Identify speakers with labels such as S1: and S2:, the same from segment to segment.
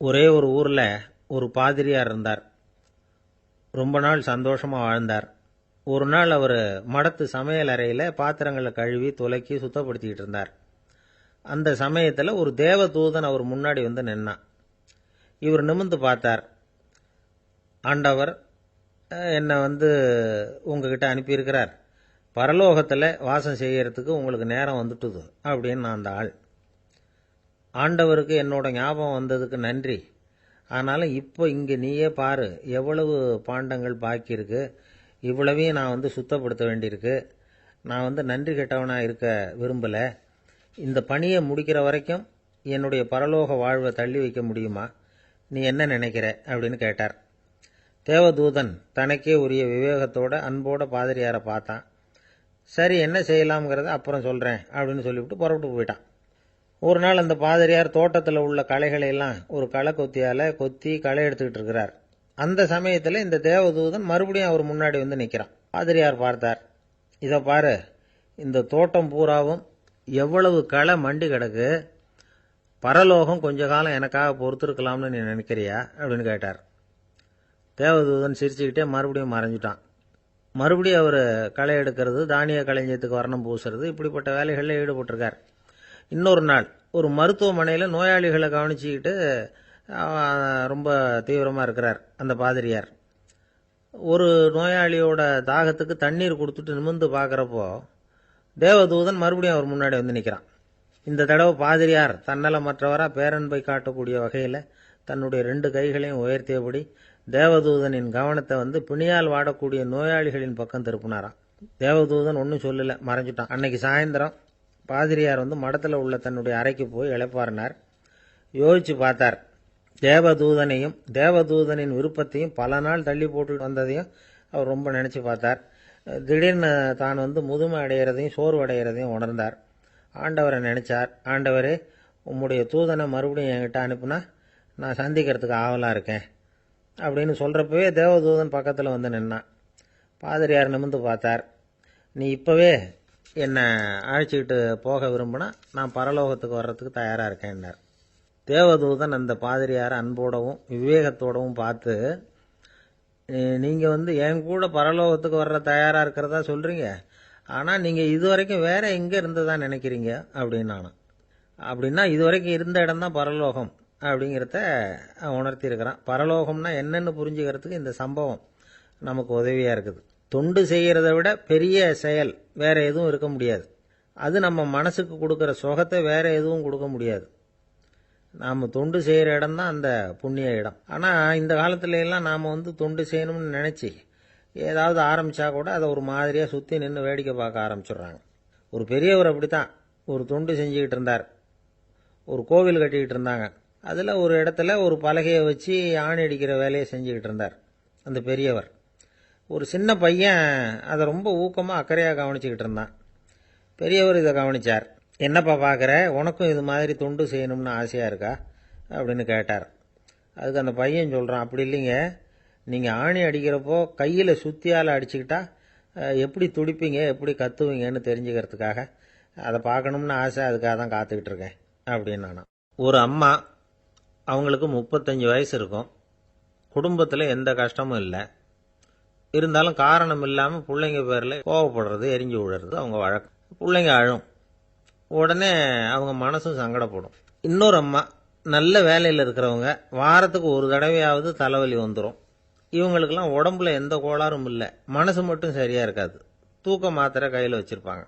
S1: ஒரே ஒரு ஊரில் ஒரு பாதிரியார் இருந்தார். ரொம்ப நாள் சந்தோஷமாக வாழ்ந்தார். ஒரு நாள் அவர் மடத்து சமையல் அறையில் பாத்திரங்களை கழுவி துலக்கி சுத்தப்படுத்திக்கிட்டு இருந்தார். அந்த சமயத்தில் ஒரு தேவதூதன் அவர் முன்னாடி வந்து நின்னான். இவர் நிமிர்ந்து பார்த்தார். ஆண்டவர் என்னை உங்ககிட்ட அனுப்பியிருக்கிறார். பரலோகத்தில் வாசம் செய்யறதுக்கு உங்களுக்கு நேரம் வந்துட்டுது அப்படின்னு நான் அந்த ஆள். ஆண்டவருக்கு என்னோட ஞாபகம் வந்ததுக்கு நன்றி. ஆனாலும் இப்போ இங்கே நீயே பாரு, எவ்வளவு பாண்டங்கள் பாக்கி இருக்கு, இவ்வளவையும் நான் சுத்தப்படுத்த வேண்டியிருக்கு. நான் நன்றி கெட்டவனாக இருக்க விரும்பலை. இந்த பணியை முடிக்கிற வரைக்கும் என்னுடைய பரலோக வாழ்வை தள்ளி வைக்க முடியுமா? நீ என்ன நினைக்கிற அப்படின்னு கேட்டார். தேவதூதன் தனக்கே உரிய விவேகத்தோட அன்போட பாதிரியாரை பார்த்தான். சரி, என்ன செய்யலாம்ங்கிறத அப்புறம் சொல்கிறேன் அப்படின்னு சொல்லிவிட்டு புறப்பட்டு போயிட்டான். ஒரு நாள் அந்த பாதிரியார் தோட்டத்தில் உள்ள களைகளை எல்லாம் ஒரு களை கொத்தியால் கொத்தி களை எடுத்துக்கிட்டு இருக்கிறார். அந்த சமயத்தில் இந்த தேவதூதன் மறுபடியும் அவர் முன்னாடி வந்து நிற்கிறான். பாதிரியார் பார்த்தார். இதை பாரு, இந்த தோட்டம் பூராவும் எவ்வளவு களை மண்டி கிடக்கு, பரலோகம் கொஞ்ச காலம் எனக்காக பொறுத்திருக்கலாம்னு நீ நினைக்கிறியா அப்படின்னு கேட்டார். தேவதூதன் சிரிச்சுக்கிட்டே மறுபடியும் மறைஞ்சிட்டான். மறுபடியும் அவர் களை எடுக்கிறது, தானிய களஞ்சியத்துக்கு வர்ணம் பூசுறது, இப்படிப்பட்ட வேலைகளில் ஈடுபட்டிருக்கார். இன்னொரு நாள் ஒரு மருத்துவமனையில் நோயாளிகளை கவனிச்சுக்கிட்டு ரொம்ப தீவிரமாக இருக்கிறார் அந்த பாதிரியார். ஒரு நோயாளியோட தாகத்துக்கு தண்ணீர் கொடுத்துட்டு நிமிர்ந்து பார்க்குறப்போ தேவதூதன் மறுபடியும் அவர் முன்னாடி வந்து நிற்கிறான். இந்த தடவை பாதிரியார் தன்னலமற்றவராக பேரன்பை காட்டக்கூடிய வகையில் தன்னுடைய 2 கைகளையும் உயர்த்தியபடி தேவதூதனின் கவனத்தை பிணியால் வாடக்கூடிய நோயாளிகளின் பக்கம் திருப்பினாராம். தேவதூதன் ஒன்றும் சொல்லலை, மறைஞ்சிட்டான். அன்னைக்கு சாயந்தரம் பாதிரியார் மடத்தில் உள்ள தன்னுடைய அறைக்கு போய் இளைப்பாறினார். யோசிச்சு பார்த்தார். தேவதூதனையும் தேவதூதனின் விருப்பத்தையும் பல நாள் தள்ளி போட்டு வந்ததையும் அவர் ரொம்ப நினச்சி பார்த்தார். திடீர்னு தான் முதுமை அடைகிறதையும் சோர்வு அடைகிறதையும் உணர்ந்தார். ஆண்டவரை நினைச்சார். ஆண்டவரே, உம்முடைய தூதனை மறுபடியும் என்கிட்ட அனுப்புனா நான் சந்திக்கிறதுக்கு ஆவலாக இருக்கேன் அப்படின்னு சொல்கிறப்பவே தேவதூதன் பக்கத்தில் வந்து நின்னான். பாதிரியார் நிமிர்ந்து பார்த்தார். நீ இப்போவே என்னை அழைச்சிக்கிட்டு போக விரும்பினா நான் பரலோகத்துக்கு வர்றதுக்கு தயாராக இருக்கேன்னார். தேவதூதன் அந்த பாதிரியாரை அன்போடவும் விவேகத்தோடவும் பார்த்து, நீங்கள் என் கூட பரலோகத்துக்கு வர்ற தயாராக இருக்கிறதா சொல்கிறீங்க, ஆனால் நீங்கள் இதுவரைக்கும் வேற எங்கே இருந்ததா நினைக்கிறீங்க அப்படின்னானா. அப்படின்னா இதுவரைக்கும் இருந்த இடம்தான் பரலோகம் அப்படிங்கிறத உணர்த்தியிருக்கிறான். பரலோகம்னா என்னன்னு புரிஞ்சுக்கிறதுக்கு இந்த சம்பவம் நமக்கு உதவியாக இருக்குது. தொண்டு செய்கிறத விட பெரிய செயல் வேற எதுவும் இருக்க முடியாது. அது நம்ம மனசுக்கு கொடுக்குற சுகத்தை வேற எதுவும் கொடுக்க முடியாது. நாம் தொண்டு செய்கிற இடம் தான் அந்த புண்ணிய இடம். ஆனால் இந்த காலத்துல எல்லாம் நாம் தொண்டு செய்யணும்னு நினச்சி ஏதாவது ஆரம்பித்தா கூட அதை ஒரு மாதிரியாக சுற்றி நின்று வேடிக்கை பார்க்க ஆரம்பிச்சிடுறாங்க. ஒரு பெரியவர் அப்படித்தான் ஒரு தொண்டு செஞ்சுக்கிட்டு இருந்தார். ஒரு கோவில் கட்டிக்கிட்டு இருந்தாங்க. அதில் ஒரு இடத்துல ஒரு பலகையை வச்சு ஆணி அடிக்கிற வேலையை செஞ்சுக்கிட்டு இருந்தார் அந்த பெரியவர். ஒரு சின்ன பையன் அதை ரொம்ப ஊக்கமாக அக்கறையாக கவனிச்சுக்கிட்டு இருந்தான். பெரியவர் இதை கவனித்தார். என்னப்பா பார்க்குற, உனக்கும் இது மாதிரி தொண்டு செய்யணும்னு ஆசையாக இருக்கா அப்படின்னு கேட்டார். அதுக்கு அந்த பையன் சொல்கிறான், அப்படி இல்லைங்க, நீங்கள் ஆணி அடிக்கிறப்போ கையில் சுத்தியால் அடிச்சுக்கிட்டா எப்படி துடிப்பீங்க, எப்படி கத்துவீங்கன்னு தெரிஞ்சுக்கிறதுக்காக அதை பார்க்கணும்னு ஆசை, அதுக்காக தான் காத்துக்கிட்டு இருக்கேன் அப்படின்னு நானும். ஒரு அம்மா, அவங்களுக்கு 35 வயசு இருக்கும். குடும்பத்தில் எந்த கஷ்டமும் இல்லை. இருந்தாலும் காரணம் இல்லாமல் பிள்ளைங்க பேரில் கோவப்படுறது, எரிஞ்சு விழுறது அவங்க வழக்கம். பிள்ளைங்க அழும். உடனே அவங்க மனசும் சங்கடப்படும். இன்னொரு அம்மா, நல்ல வேலையில் இருக்கிறவங்க, வாரத்துக்கு ஒரு தடவையாவது தலைவலி வந்துடும். இவங்களுக்கெல்லாம் உடம்புல எந்த கோளாறும் இல்லை, மனசு மட்டும் சரியாக இருக்காது. தூக்க மாத்திரை கையில் வச்சுருப்பாங்க.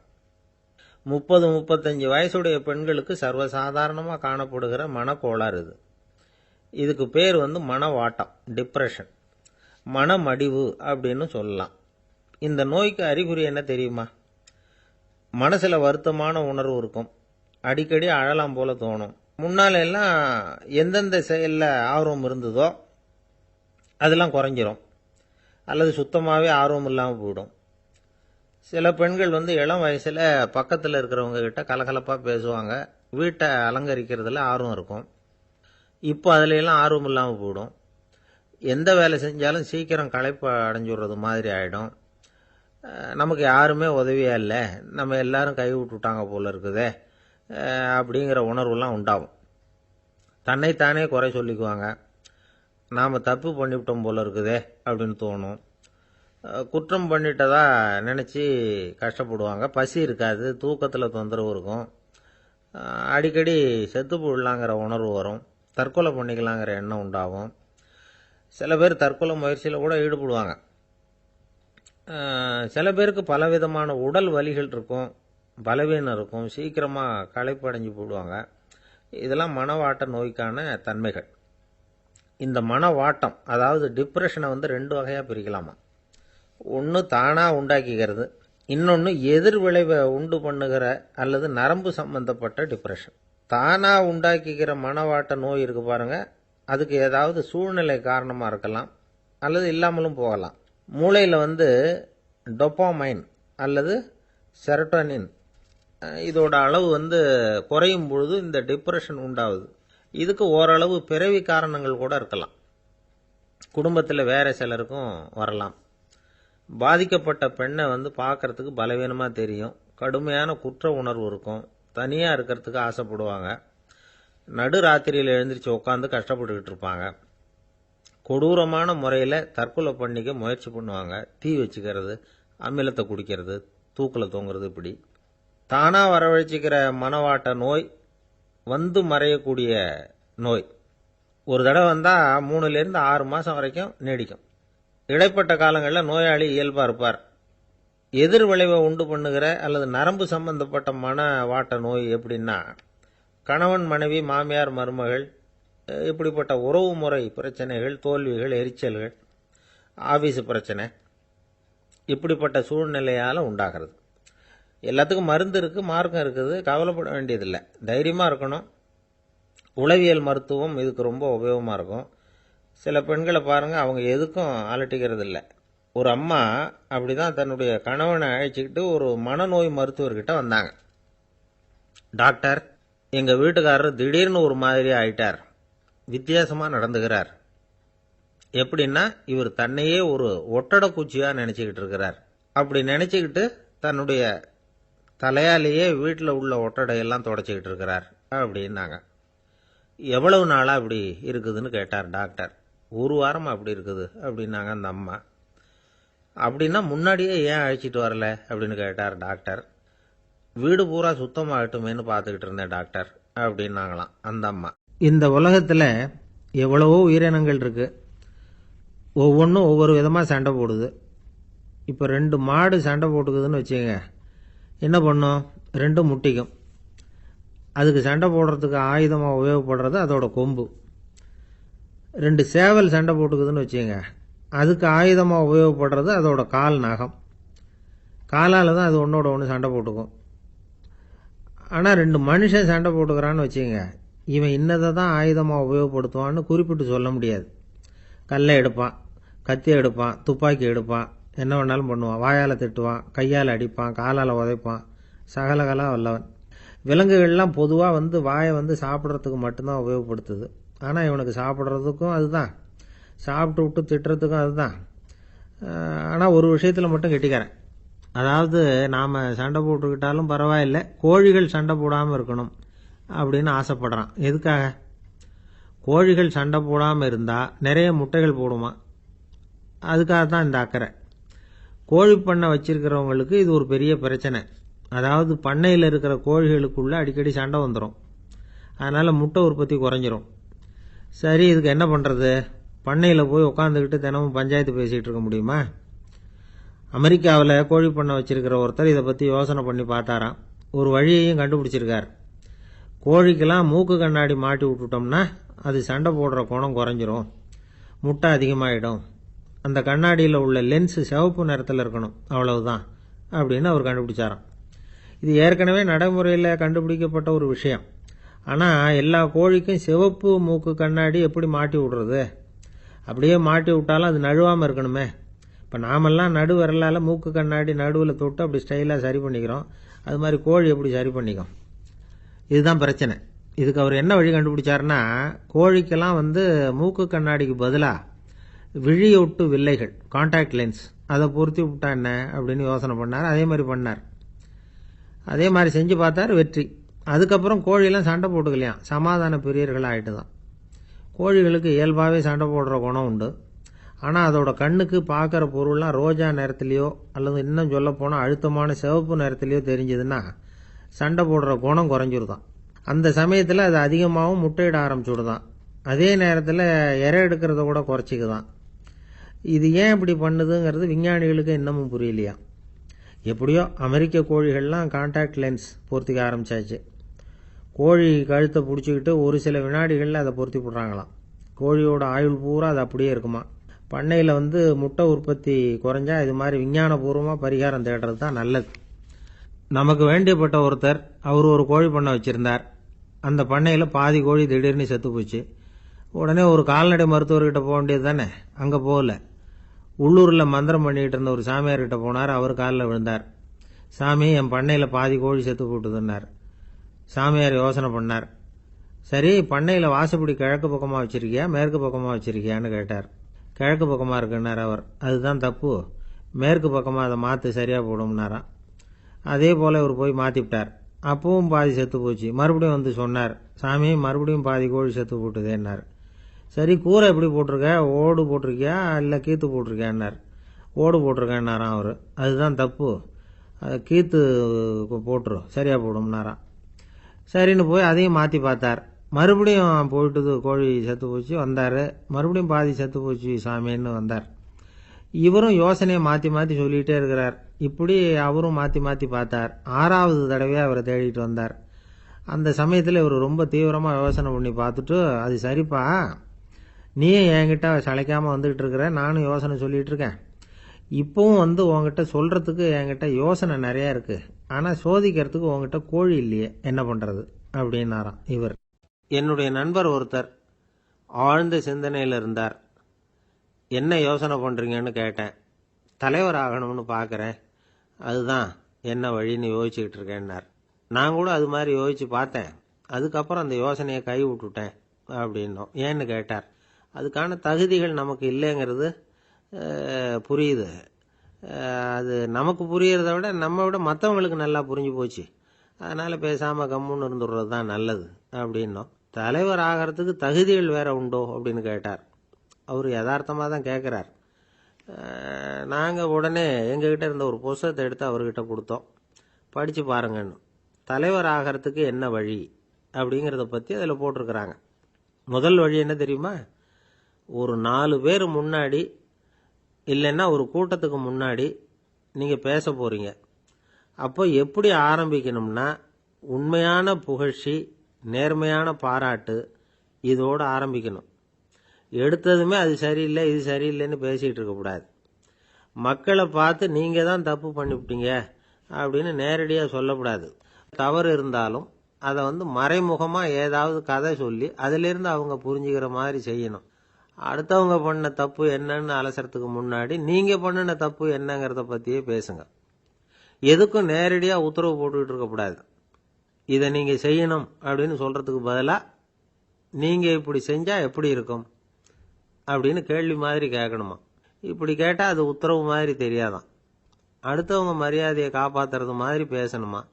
S1: 30-35 வயசுடைய பெண்களுக்கு சர்வசாதாரணமாக காணப்படுகிற மனக்கோளாறு இது. இதுக்கு பேர் மனவாட்டம், டிப்ரெஷன், மனமடிவு அப்படின்னு சொல்லலாம். இந்த நோய்க்கு அறிகுறி என்ன தெரியுமா? மனசுல வருத்தமான உணர்வு இருக்கும். அடிக்கடி அழலாம் போல தோணும். முன்னால எல்லாம் எந்தெந்த செயல்ல ஆர்வம் இருந்ததோ அதெல்லாம் குறைஞ்சிரும், அல்லது சுத்தமாகவே ஆர்வம் இல்லாமல் போயிடும். சில பெண்கள் இளம் வயசுல பக்கத்தில் இருக்கிறவங்க கிட்ட கலகலப்பாக பேசுவாங்க. வீட்டை அலங்கரிக்கிறதுல ஆர்வம் இருக்கும். இப்போ அதுல எல்லாம் ஆர்வம் இல்லாமல் போயிடும். எந்த வேலை செஞ்சாலும் சீக்கிரம் களைப்பு அடைஞ்சுடுறது மாதிரி ஆகிடும். நமக்கு யாருமே உதவியா இல்லை, நம்ம எல்லாரும் கை விட்டுட்டாங்க போல இருக்குதே அப்படிங்கிற உணர்வுலாம் உண்டாகும். தன்னைத்தானே குறை சொல்லிக்குவாங்க. நாம் தப்பு பண்ணிவிட்டோம் போல இருக்குதே அப்படின்னு தோணும். குற்றம் பண்ணிட்டதா நினச்சி கஷ்டப்படுவாங்க. பசி இருக்காது, தூக்கத்தில் தொந்தரவு இருக்கும், அடிக்கடி செத்து போடலாங்கிற உணர்வு வரும், தற்கொலை பண்ணிக்கலாங்கிற எண்ணம் உண்டாகும். சில பேர் தற்கொலை முயற்சியில் கூட ஈடுபடுவாங்க. சில பேருக்கு பலவிதமான உடல் வலிகள் இருக்கும், பலவீனம் இருக்கும், சீக்கிரமாக களைப்படைஞ்சு போடுவாங்க. இதெல்லாம் மனவாட்ட நோய்க்கான தன்மைகள். இந்த மனவாட்டம், அதாவது டிப்ரெஷனை 2 வகையாக பிரிக்கலாமா. ஒன்று தானாக உண்டாக்கிக்கிறது, இன்னொன்று எதிர் விளைவை உண்டு பண்ணுகிற அல்லது நரம்பு சம்பந்தப்பட்ட டிப்ரெஷன். தானாக உண்டாக்கிக்கிற மனவாட்ட நோய் இருக்கு பாருங்க, அதுக்கு ஏதாவது சூழ்நிலை காரணமாக இருக்கலாம் அல்லது இல்லாமலும் போகலாம். மூளையில் டொப்பாமைன் அல்லது செரோட்டோனின் இதோட அளவு குறையும் பொழுது இந்த டிப்ரெஷன் உண்டாகுது. இதுக்கு ஓரளவு பிறவி காரணங்கள் கூட இருக்கலாம். குடும்பத்தில் வேற சிலருக்கும் வரலாம். பாதிக்கப்பட்ட பெண்ணை பார்க்கறதுக்கு பலவீனமாக தெரியும், கடுமையான குற்ற உணர்வு இருக்கும், தனியாக இருக்கிறதுக்கு ஆசைப்படுவாங்க, நடு ராத்திரியில் எழுந்திரிச்சு உட்காந்து கஷ்டப்பட்டுக்கிட்டு இருப்பாங்க, கொடூரமான முறையில் தற்கொலை பண்ணிக்க முயற்சி பண்ணுவாங்க, தீ வச்சுக்கிறது, அமிலத்தை குடிக்கிறது, தூக்கில் தொங்குறது. இப்படி தானாக வரவழைச்சிக்கிற மனவாட்ட நோய் மறையக்கூடிய நோய். ஒரு தடவை வந்தால் 3லேருந்து 6 மாதம் வரைக்கும் நீடிக்கும். இடைப்பட்ட காலங்களில் நோயாளி இயல்பாக இருப்பார். எதிர் விளைவை உண்டு பண்ணுகிற அல்லது நரம்பு சம்பந்தப்பட்ட மனவாட்ட நோய் எப்படின்னா, கணவன் மனைவி மாமியார் மருமகள் இப்படிப்பட்ட உறவு முறை பிரச்சனைகள், தோல்விகள், எரிச்சல்கள், ஆபீஸ் பிரச்சனை, இப்படிப்பட்ட சூழ்நிலையால் உண்டாகிறது. எல்லாத்துக்கும் மருந்து இருக்குது, மார்க்கம் இருக்குது, கவலைப்பட வேண்டியதில்லை, தைரியமாக இருக்கணும். உளவியல் மருத்துவம் இதுக்கு ரொம்ப உபயோகமாக இருக்கும். சில பெண்களை பாருங்கள், அவங்க எதுக்கும் அலட்டிக்கிறது இல்லை. ஒரு அம்மா அப்படி தான் தன்னுடைய கணவனை அழைச்சிக்கிட்டு ஒரு மனநோய் மருத்துவர்கிட்ட வந்தாங்க. டாக்டர், எங்கள் வீட்டுக்காரர் திடீர்னு ஒரு மாதிரி ஆயிட்டார், வித்தியாசமாக நடந்துகிறார். எப்படின்னா, இவர் தன்னையே ஒரு ஒட்டடை குச்சியாக நினச்சிக்கிட்டு இருக்கிறார். அப்படி நினச்சிக்கிட்டு தன்னுடைய தலையாலேயே வீட்டில் உள்ள ஒட்டடையெல்லாம் தொடச்சிக்கிட்டு இருக்கிறார் அப்படின்னாங்க. எவ்வளவு நாளாக அப்படி இருக்குதுன்னு கேட்டார் டாக்டர். 1 வாரமாக அப்படி இருக்குது அப்படின்னாங்க அந்த அம்மா. அப்படின்னா முன்னாடியே ஏன் அழைச்சிட்டு வரல அப்படின்னு கேட்டார் டாக்டர். வீடு பூரா சுத்தமாகட்டுமேனு பார்த்துக்கிட்டு இருந்தேன் டாக்டர் அப்படின்னாங்களாம் அந்த அம்மா. இந்த உலகத்தில் எவ்வளவோ உயிரினங்கள் இருக்கு, ஒவ்வொன்றும் ஒவ்வொரு விதமாக சண்டை போடுது. இப்போ 2 மாடு சண்டை போட்டுக்குதுன்னு வச்சுங்க, என்ன பண்ணும்? 2 முட்டிக்கும். அதுக்கு சண்டை போடுறதுக்கு ஆயுதமாக உபயோகப்படுறது அதோட கொம்பு. 2 சேவல் சண்டை போட்டுக்குதுன்னு வச்சுங்க, அதுக்கு ஆயுதமாக உபயோகப்படுறது அதோட கால் நகம். காலால் தான் அது ஒன்றோட ஒன்று சண்டை போட்டுக்கும். ஆனால் 2 மனுஷன் சண்டை போட்டுக்கிறான்னு வச்சுங்க, இவன் இன்னதை தான் ஆயுதமாக உபயோகப்படுத்துவான்னு குறிப்பிட்டு சொல்ல முடியாது. கல்லை எடுப்பான், கத்தி எடுப்பான், துப்பாக்கி எடுப்பான், என்ன வேணாலும் பண்ணுவான். வாயால் திட்டுவான், கையால் அடிப்பான், காலால் உதைப்பான், சகலகலா வல்லவன். விலங்குகள்லாம் பொதுவாக வாயை சாப்பிட்றதுக்கு மட்டும்தான் உபயோகப்படுத்துது. ஆனால் இவனுக்கு சாப்பிட்றதுக்கும் அதுதான், சாப்பிட்டு விட்டு திட்டுறதுக்கும் அதுதான். ஆனால் ஒரு விஷயத்தில் மட்டும் கெட்டிக்கிறேன். அதாவது நாம் சண்டை போட்டுக்கிட்டாலும் பரவாயில்லை, கோழிகள் சண்டை போடாமல் இருக்கணும் அப்படின்னு ஆசைப்படுறான். எதுக்காக? கோழிகள் சண்டை போடாமல் இருந்தால் நிறைய முட்டைகள் போடுமா, அதுக்காக தான் இந்த அக்கறை. கோழி பண்ணை வச்சிருக்கிறவங்களுக்கு இது ஒரு பெரிய பிரச்சனை. அதாவது பண்ணையில் இருக்கிற கோழிகளுக்குள்ள அடிக்கடி சண்டை வந்துடும், அதனால் முட்டை உற்பத்தி குறைஞ்சிரும். சரி, இதுக்கு என்ன பண்ணுறது? பண்ணையில் போய் உட்காந்துக்கிட்டு தினமும் பஞ்சாயத்து பேசிகிட்டு இருக்க முடியுமா? அமெரிக்காவில் கோழி பண்ணை வச்சிருக்கிற ஒருத்தர் இதை பற்றி யோசனை பண்ணி பார்த்தாராம். ஒரு வழியையும் கண்டுபிடிச்சிருக்கார். கோழிக்கெல்லாம் மூக்கு கண்ணாடி மாட்டி விட்டுட்டோம்னா அது சண்டை போடுற குணம் குறைஞ்சிரும், முட்டை அதிகமாகிடும். அந்த கண்ணாடியில் உள்ள லென்ஸு சிவப்பு நிறத்தில் இருக்கணும், அவ்வளவுதான் அப்படின்னு அவர் கண்டுபிடிச்சாராம். இது ஏற்கனவே நடைமுறையில் கண்டுபிடிக்கப்பட்ட ஒரு விஷயம். ஆனால் எல்லா கோழிக்கும் சிவப்பு மூக்கு கண்ணாடி எப்படி மாட்டி விடுறது? அப்படியே மாட்டி விட்டாலும் அது நழுவாமல் இருக்கணுமே. இப்போ நாமெல்லாம் நடு விரலால் மூக்கு கண்ணாடி நடுவில் தொட்டு அப்படி ஸ்டைலாக சரி பண்ணிக்கிறோம், அது மாதிரி கோழி எப்படி சரி பண்ணிக்கும்? இதுதான் பிரச்சனை. இதுக்கு அவர் என்ன வழி கண்டுபிடிச்சாருன்னா, கோழிக்கெல்லாம் மூக்கு கண்ணாடிக்கு பதிலாக விழியொட்டு வில்லைகள், கான்டாக்ட் லென்ஸ், அதை பொருத்தி விட்டா என்ன அப்படின்னு யோசனை பண்ணார். அதே மாதிரி பண்ணார். அதே மாதிரி செஞ்சு பார்த்தார், வெற்றி. அதுக்கப்புறம் கோழியெல்லாம் சண்டை போட்டுக்கலையாம், சமாதான பிரியர்கள் ஆகிட்டு தான். கோழிகளுக்கு இயல்பாகவே சண்டை போடுற குணம் உண்டு. ஆனால் அதோட கண்ணுக்கு பார்க்குற பொருள்லாம் ரோஜா நிறத்துலையோ அல்லது இன்னும் சொல்லப்போனால் அழுத்தமான சிவப்பு நிறத்துலையோ தெரிஞ்சதுன்னா சண்டை போடுற குணம் குறைஞ்சிருதான். அந்த சமயத்தில் அது அதிகமாகவும் முட்டையிட ஆரம்பிச்சுடுதான். அதே நேரத்தில் இறை எடுக்கிறத கூட குறைச்சிக்குதான். இது ஏன் இப்படி பண்ணுதுங்கிறது விஞ்ஞானிகளுக்கு இன்னமும் புரியலையா. எப்படியோ அமெரிக்க கோழிகள்லாம் கான்டாக்ட் லென்ஸ் பொருத்திக்க ஆரம்பிச்சாச்சு. கோழி கழுத்தை பிடிச்சிக்கிட்டு ஒரு சில வினாடிகளில் அதை பொருத்தி விட்றாங்களாம். கோழியோட ஆயுள் பூரா அது அப்படியே இருக்குமா. பண்ணையில் முட்டை உற்பத்தி குறைஞ்சா இது மாதிரி விஞ்ஞானபூர்வமாக பரிகாரம் தேடுறது தான் நல்லது. நமக்கு வேண்டியப்பட்ட ஒருத்தர் அவர் ஒரு கோழி பண்ணை வச்சுருந்தார். அந்த பண்ணையில் பாதி கோழி திடீர்னு செத்து போச்சு. உடனே ஒரு கால்நடை மருத்துவர்கிட்ட போக வேண்டியது தானே. அங்கே போகல. உள்ளூரில் மந்திரம் பண்ணிகிட்டு இருந்த ஒரு சாமியார்கிட்ட போனார். அவர் காலில் விழுந்தார். சாமி, என் பண்ணையில் பாதி கோழி செத்து போட்டுதுன்னார். சாமியார் யோசனை பண்ணார். சரி, பண்ணையில் வாசப்படி கிழக்கு பக்கமாக வச்சிருக்கியா மேற்கு பக்கமாக வச்சிருக்கியான்னு கேட்டார். கிழக்கு பக்கமாக இருக்குன்னார் அவர். அதுதான் தப்பு, மேற்கு பக்கமாக அதை மாற்று சரியாக போடும்னாராம். அதே போல் இவர் போய் மாற்றிவிட்டார். அப்பவும் பாதி செத்து போச்சு. மறுபடியும் சொன்னார், சாமி மறுபடியும் பாதி கோழி செத்து போட்டுதேன்னார். சரி, கூரை எப்படி போட்டிருக்க, ஓடு போட்டிருக்கியா இல்லை கீத்து போட்டிருக்கியான்னார். ஓடு போட்டிருக்கேன்னாராம் அவர். அதுதான் தப்பு, கீத்து போட்டுரு சரியாக போடும்னாராம். சரின்னு போய் அதையும் மாற்றி பார்த்தார். மறுபடியும் போயிட்டுது, கோழி செத்து போச்சு. வந்தார். மறுபடியும் பாதி செத்து போச்சு சாமின்னு வந்தார். இவரும் யோசனையை மாற்றி மாற்றி சொல்லிகிட்டே இருக்கிறார். இப்படி அவரும் மாற்றி மாற்றி பார்த்தார். 6வது தடவையாக அவரை தேடிட்டு வந்தார். அந்த சமயத்தில் இவர் ரொம்ப தீவிரமாக யோசனை பண்ணி பார்த்துட்டு, அது சரிப்பா, நீயும் என்கிட்ட சளைக்காமல் வந்துக்கிட்டு இருக்கிற, நானும் யோசனை சொல்லிகிட்டு இருக்கேன். இப்பவும் உங்ககிட்ட சொல்கிறதுக்கு என்கிட்ட யோசனை நிறையா இருக்குது. ஆனால் சோதிக்கிறதுக்கு உங்ககிட்ட கோழி இல்லையே, என்ன பண்ணுறது அப்படின்னாராம் இவர். என்னுடைய நண்பர் ஒருத்தர் ஆழ்ந்த சிந்தனையில் இருந்தார். என்ன யோசனை பண்ணுறீங்கன்னு கேட்டேன். தலைவர் ஆகணும்னு பார்க்குறேன், அதுதான் என்ன வழின்னு யோசிச்சுக்கிட்டு இருக்கேன்னார். நான் கூட அது மாதிரி யோசித்து பார்த்தேன். அதுக்கப்புறம் அந்த யோசனையை கை விட்டுட்டேன் அப்படின்னோம். ஏன்னு கேட்டார். அதுக்கான தகுதிகள் நமக்கு இல்லைங்கிறது புரியுது. அது நமக்கு புரியறத விட நம்ம விட மற்றவங்களுக்கு நல்லா புரிஞ்சு போச்சு. அதனால் பேசாமல் கம்முன்னு இருந்துடுறது தான் நல்லது அப்படின்னோம். தலைவர் ஆகிறதுக்கு தகுதிகள் வேற உண்டோ அப்படின்னு கேட்டார். அவர் யதார்த்தமாக தான் கேட்குறார். நாங்கள் உடனே எங்ககிட்ட இருந்த ஒரு புத்தகத்தை எடுத்து அவர்கிட்ட கொடுத்தோம். படித்து பாருங்கன்னு. தலைவர் ஆகிறதுக்கு என்ன வழி அப்படிங்கிறத பற்றி அதில் போட்டிருக்கிறாங்க. முதல் வழி என்ன தெரியுமா? ஒரு 4 பேர் முன்னாடி இல்லைன்னா ஒரு கூட்டத்துக்கு முன்னாடி நீங்கள் பேச போகிறீங்க. அப்போ எப்படி ஆரம்பிக்கணும்னா, உண்மையான புகழ்ச்சி, நேர்மையான பாராட்டு, இதோடு ஆரம்பிக்கணும். எடுத்ததுமே அது சரியில்லை இது சரியில்லைன்னு பேசிகிட்டு இருக்கக்கூடாது. மக்களை பார்த்து நீங்கள் தான் தப்பு பண்ணிவிட்டீங்க அப்படின்னு நேரடியாக சொல்லக்கூடாது. தவறு இருந்தாலும் அதை மறைமுகமாக ஏதாவது கதை சொல்லி அதிலிருந்து அவங்க புரிஞ்சுக்கிற மாதிரி செய்யணும். அடுத்தவங்க பண்ண தப்பு என்னன்னு அலசறதுக்கு முன்னாடி நீங்கள் பண்ணின தப்பு என்னங்கிறத பற்றியே பேசுங்க. எதுக்கும் நேரடியாக உத்தரவு போட்டுக்கிட்டு இருக்கக்கூடாது. இதை நீங்கள் செய்யணும் அப்படின்னு சொல்கிறதுக்கு பதிலாக நீங்கள் இப்படி செஞ்சால் எப்படி இருக்கும் அப்படின்னு கேள்வி மாதிரி கேட்கணுமா. இப்படி கேட்டால் அது உத்தரவு மாதிரி தெரியாதான். அடுத்தவங்க மரியாதையை காப்பாற்றுறது மாதிரி பேசணுமா.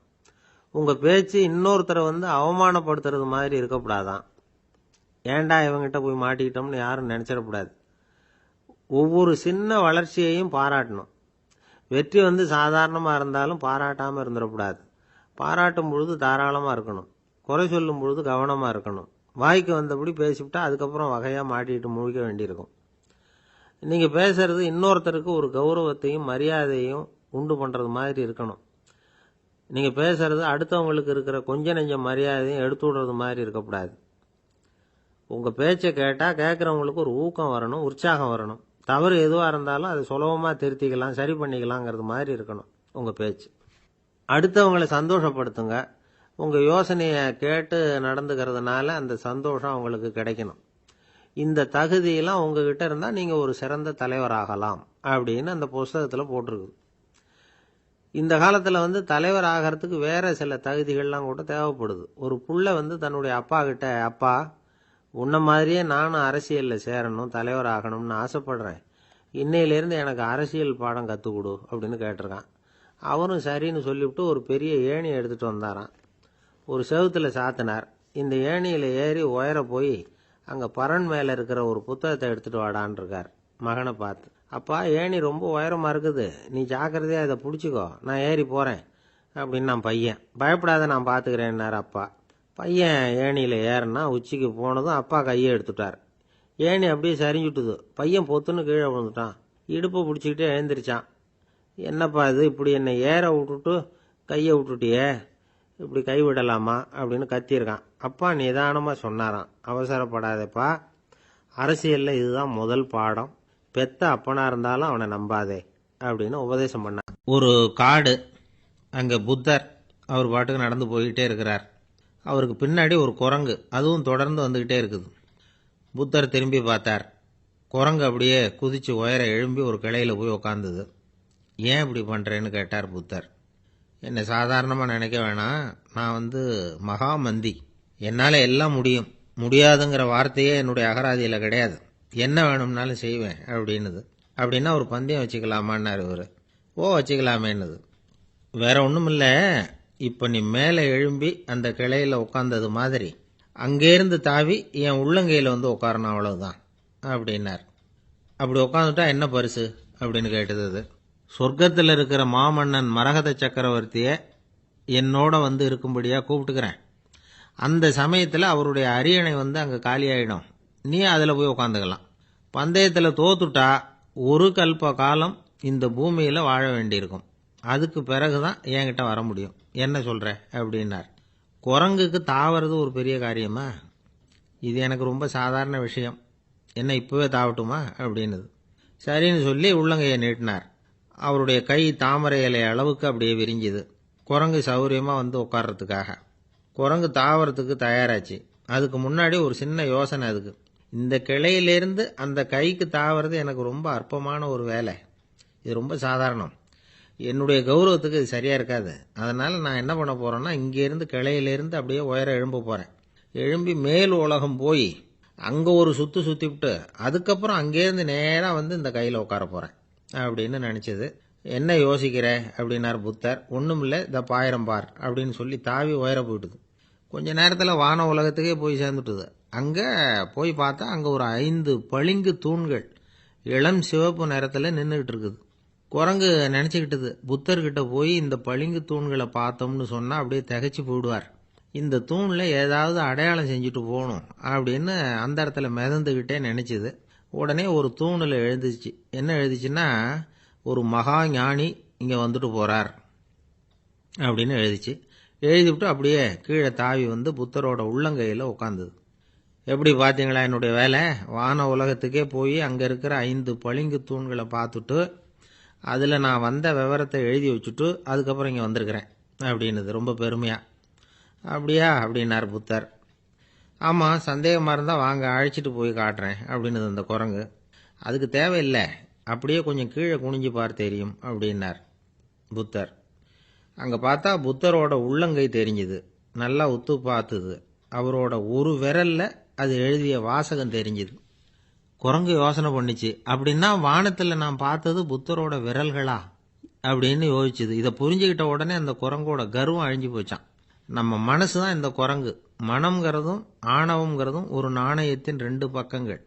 S1: உங்கள் பேச்சு இன்னொருத்தரை அவமானப்படுத்துறது மாதிரி இருக்கக்கூடாதான். ஏண்டா இவங்கிட்ட போய் மாட்டிக்கிட்டோம்னு யாரும் நினச்சிடக்கூடாது. ஒவ்வொரு சின்ன வளர்ச்சியையும் பாராட்டணும். வெற்றி சாதாரணமாக இருந்தாலும் பாராட்டாமல் இருந்துடக்கூடாது. பாராட்டும் பொழுது தாராளமாக இருக்கணும். குறை சொல்லும் பொழுது கவனமாக இருக்கணும். வாய்க்கு வந்தபடி பேசிவிட்டா அதுக்கப்புறம் வகையாக மாட்டிக்கிட்டு முழிக்க வேண்டியிருக்கும். நீங்கள் பேசுறது இன்னொருத்தருக்கு ஒரு கௌரவத்தையும் மரியாதையும் உண்டு பண்ணுறது மாதிரி இருக்கணும். நீங்கள் பேசுறது அடுத்தவங்களுக்கு இருக்கிற கொஞ்ச நெஞ்ச மரியாதையும் எடுத்து விடுறது மாதிரி இருக்கக்கூடாது. உங்கள் பேச்சை கேட்டால் கேட்குறவங்களுக்கு ஒரு ஊக்கம் வரணும், உற்சாகம் வரணும். தவறு எதுவாக இருந்தாலும் அதை சுலபமாக திருத்திக்கலாம், சரி பண்ணிக்கலாங்கிறது மாதிரி இருக்கணும் உங்கள் பேச்சு. அடுத்தவங்களை சந்தோஷப்படுத்துங்க. உங்கள் யோசனையை கேட்டு நடந்துக்கிறதுனால அந்த சந்தோஷம் அவங்களுக்கு கிடைக்கணும். இந்த தகுதியெல்லாம் உங்ககிட்ட இருந்தால் நீங்கள் ஒரு சிறந்த தலைவராகலாம் அப்படின்னு அந்த புஸ்தகத்தில் போட்டிருக்கு. இந்த காலத்தில் தலைவர் ஆகிறதுக்கு வேற சில தகுதிகள்லாம் கூட தேவைப்படுது. ஒரு புள்ள தன்னுடைய அப்பா கிட்ட, அப்பா உன்ன மாதிரியே நானும் அரசியலில் சேரணும், தலைவர் ஆகணும்னு ஆசைப்படுறேன், இன்னையிலேருந்து எனக்கு அரசியல் பாடம் கற்றுக் கொடு அப்படின்னு கேட்டிருக்கான். அவரும் சரின்னு சொல்லிவிட்டு ஒரு பெரிய ஏணியை எடுத்துகிட்டு வந்தாராம். ஒரு செவுத்துல சாத்தினார். இந்த ஏணியில் ஏறி உயர போய் அங்கே பரன் மேலே இருக்கிற ஒரு புத்தகத்தை எடுத்துகிட்டு வாடான் இருக்கார். மகனை பார்த்து, அப்பா ஏணி ரொம்ப உயரமாக இருக்குது, நீ ஜாக்கிரதையாக இதை பிடிச்சிக்கோ, நான் ஏறி போகிறேன் அப்படின்னு நான் பையன். பயப்படாத, நான் பார்த்துக்கிறேன்னார் அப்பா. பையன் ஏணியில் ஏறினா உச்சிக்கு போனதும் அப்பா கையை எடுத்துட்டார். ஏணி அப்படியே சரிஞ்சுட்டுது. பையன் பொத்துன்னு கீழே விழுந்துட்டான். இடுப்பை பிடிச்சிக்கிட்டே எழுந்திரிச்சான். என்னப்பா இது, இப்படி என்னை ஏற விட்டுட்டு கையை விட்டுட்டியே, இப்படி கைவிடலாமா அப்படின்னு கத்தியிருக்கான். அப்பா நிதானமாக சொன்னாராம், அவசரப்படாதேப்பா, அரசியலில் இதுதான் முதல் பாடம், பெத்த அப்பனா இருந்தாலும் அவனை நம்பாதே அப்படின்னு உபதேசம் பண்ணான். ஒரு காடு, அங்கே புத்தர் அவர் பாட்டுக்கு நடந்து போய்கிட்டே இருக்கிறார். அவருக்கு பின்னாடி ஒரு குரங்கு, அதுவும் தொடர்ந்து வந்துக்கிட்டே இருக்குது. புத்தர் திரும்பி பார்த்தார். குரங்கு அப்படியே குதிச்சு உயர எழும்பி ஒரு கிளையில் போய் உக்காந்துது. ஏன் இப்படி பண்ணுறேன்னு கேட்டார் புத்தர். என்னை சாதாரணமாக நினைக்க வேணாம், நான் மகாமந்தி, என்னால் எல்லாம் முடியும், முடியாதுங்கிற வார்த்தையே என்னுடைய அகராதியில் கிடையாது, என்ன வேணும்னாலும் செய்வேன் அப்படின்னுது. அப்படின்னா ஒரு பந்தயம் வச்சுக்கலாமான்னாரு இவர். ஓ வச்சுக்கலாமேன்னுது. வேற ஒன்றும் இல்லை, இப்போ நீ மேலே எழும்பி அந்த கிளையில் உட்காந்தது மாதிரி அங்கேருந்து தாவி என் உள்ளங்கையில் உட்காரணும், அவ்வளவுதான் அப்படின்னார். அப்படி உட்காந்துட்டா என்ன பரிசு அப்படின்னு கேட்டது அது. சொர்க்கத்தில் இருக்கிற மாமன்னன் மரகத சக்கரவர்த்தியை என்னோட இருக்கும்படியாக கூப்பிட்டுக்கிறேன். அந்த சமயத்தில் அவருடைய அரியணை அங்கே காலியாயிடும், நீ அதில் போய் உட்காந்துக்கலாம். பந்தயத்தில் தோத்துட்டா ஒரு கல்ப காலம் இந்த பூமியில் வாழ வேண்டியிருக்கும், அதுக்கு பிறகுதான் என்கிட்ட வர முடியும், என்ன சொல்ற அப்படின்னார். குரங்குக்கு தாவறது ஒரு பெரிய காரியமா, இது எனக்கு ரொம்ப சாதாரண விஷயம், என்ன இப்பவே தாவட்டுமா அப்படின்னுது. சரின்னு சொல்லி உள்ளங்கையை நீட்டினார். அவருடைய கை தாமரை இலை அளவுக்கு அப்படியே விரிஞ்சுது. குரங்கு சௌரியமா உட்கார்றதுக்காக. குரங்கு தாவறதுக்கு தயாராச்சு. அதுக்கு முன்னாடி ஒரு சின்ன யோசனை அதுக்கு. இந்த கிளையிலிருந்து அந்த கைக்கு தாவறது எனக்கு ரொம்ப அற்பமான ஒரு வேலை, இது ரொம்ப சாதாரணம், என்னுடைய கௌரவத்துக்கு இது சரியா இருக்காது. அதனால நான் என்ன பண்ண போறேன்னா, இங்கேருந்து கிளையிலிருந்து அப்படியே உயர எழும்ப போறேன். எழும்பி மேல் உலகம் போய் அங்கே ஒரு சுற்றி விட்டு அதுக்கப்புறம் அங்கேருந்து நேராக இந்த கையில் உட்கார போகிறேன் அப்படின்னு நினச்சது. என்ன யோசிக்கிற அப்படின்னார் புத்தர். ஒன்றும் இல்லை, இந்த பாயிரம் பார் அப்படின்னு சொல்லி தாவி உயர போயிட்டுது. கொஞ்ச நேரத்தில் வான உலகத்துக்கே போய் சேர்ந்துட்டுது. அங்கே போய் பார்த்தா அங்கே ஒரு 5 பளிங்கு தூண்கள் இளம் சிவப்பு நிறத்தில் நின்றுக்கிட்டு இருக்குது. குரங்கு நினச்சிக்கிட்டது, புத்தர்கிட்ட போய் இந்த பளிங்கு தூண்களை பார்த்தோம்னு சொன்னால் அப்படியே திகைச்சு போயிடுவார், இந்த தூணில் ஏதாவது அடையாளம் செஞ்சுட்டு போகணும் அப்படின்னு அந்த இடத்துல மிதந்துக்கிட்டே நினச்சிது. உடனே ஒரு தூணில் எழுதிச்சு. என்ன எழுதிச்சுன்னா, ஒரு மகா ஞானி இங்கே வந்துட்டு போகிறார் அப்படின்னு எழுதிச்சு. எழுதிவிட்டு அப்படியே கீழே தாவி புத்தரோட உள்ளங்கையில் உட்காந்துது. எப்படி பார்த்தீங்களா என்னுடைய வேலை, வான உலகத்துக்கே போய் அங்கே இருக்கிற 5 பளிங்கு தூண்களை பார்த்துட்டு அதில் நான் வந்த விவரத்தை எழுதி வச்சுட்டு அதுக்கப்புறம் இங்கே வந்திருக்கிறேன் அப்படின்னுது ரொம்ப பெருமையாக. அப்படியா அப்படின்னார் புத்தர். ஆமாம், சந்தேகமாக இருந்தால் வாங்க, அழைச்சிட்டு போய் காட்டுறேன் அப்படின்னுது அந்த குரங்கு. அதுக்கு தேவையில்லை, அப்படியே கொஞ்சம் கீழே குனிஞ்சு பார் தெரியும் அப்படின்னார் புத்தர். அங்கே பார்த்தா புத்தரோட உள்ளங்கை தெரிஞ்சுது. நல்லா உத்து பார்த்துது. அவரோட ஒரு விரல்ல அது எழுதிய வாசகம் தெரிஞ்சுது. குரங்கு யோசனை பண்ணிச்சு, அப்படின்னா வானத்தில் நான் பார்த்தது புத்தரோட விரல்களா அப்படின்னு யோசிச்சுது. இதை புரிஞ்சுக்கிட்ட உடனே அந்த குரங்கோட கர்வம் அழிஞ்சு போச்சான். நம்ம மனசு தான் இந்த குரங்கு. மனம்ங்கிறதும் ஆணவம்ங்கிறதும் ஒரு நாணயத்தின் 2 பக்கங்கள்.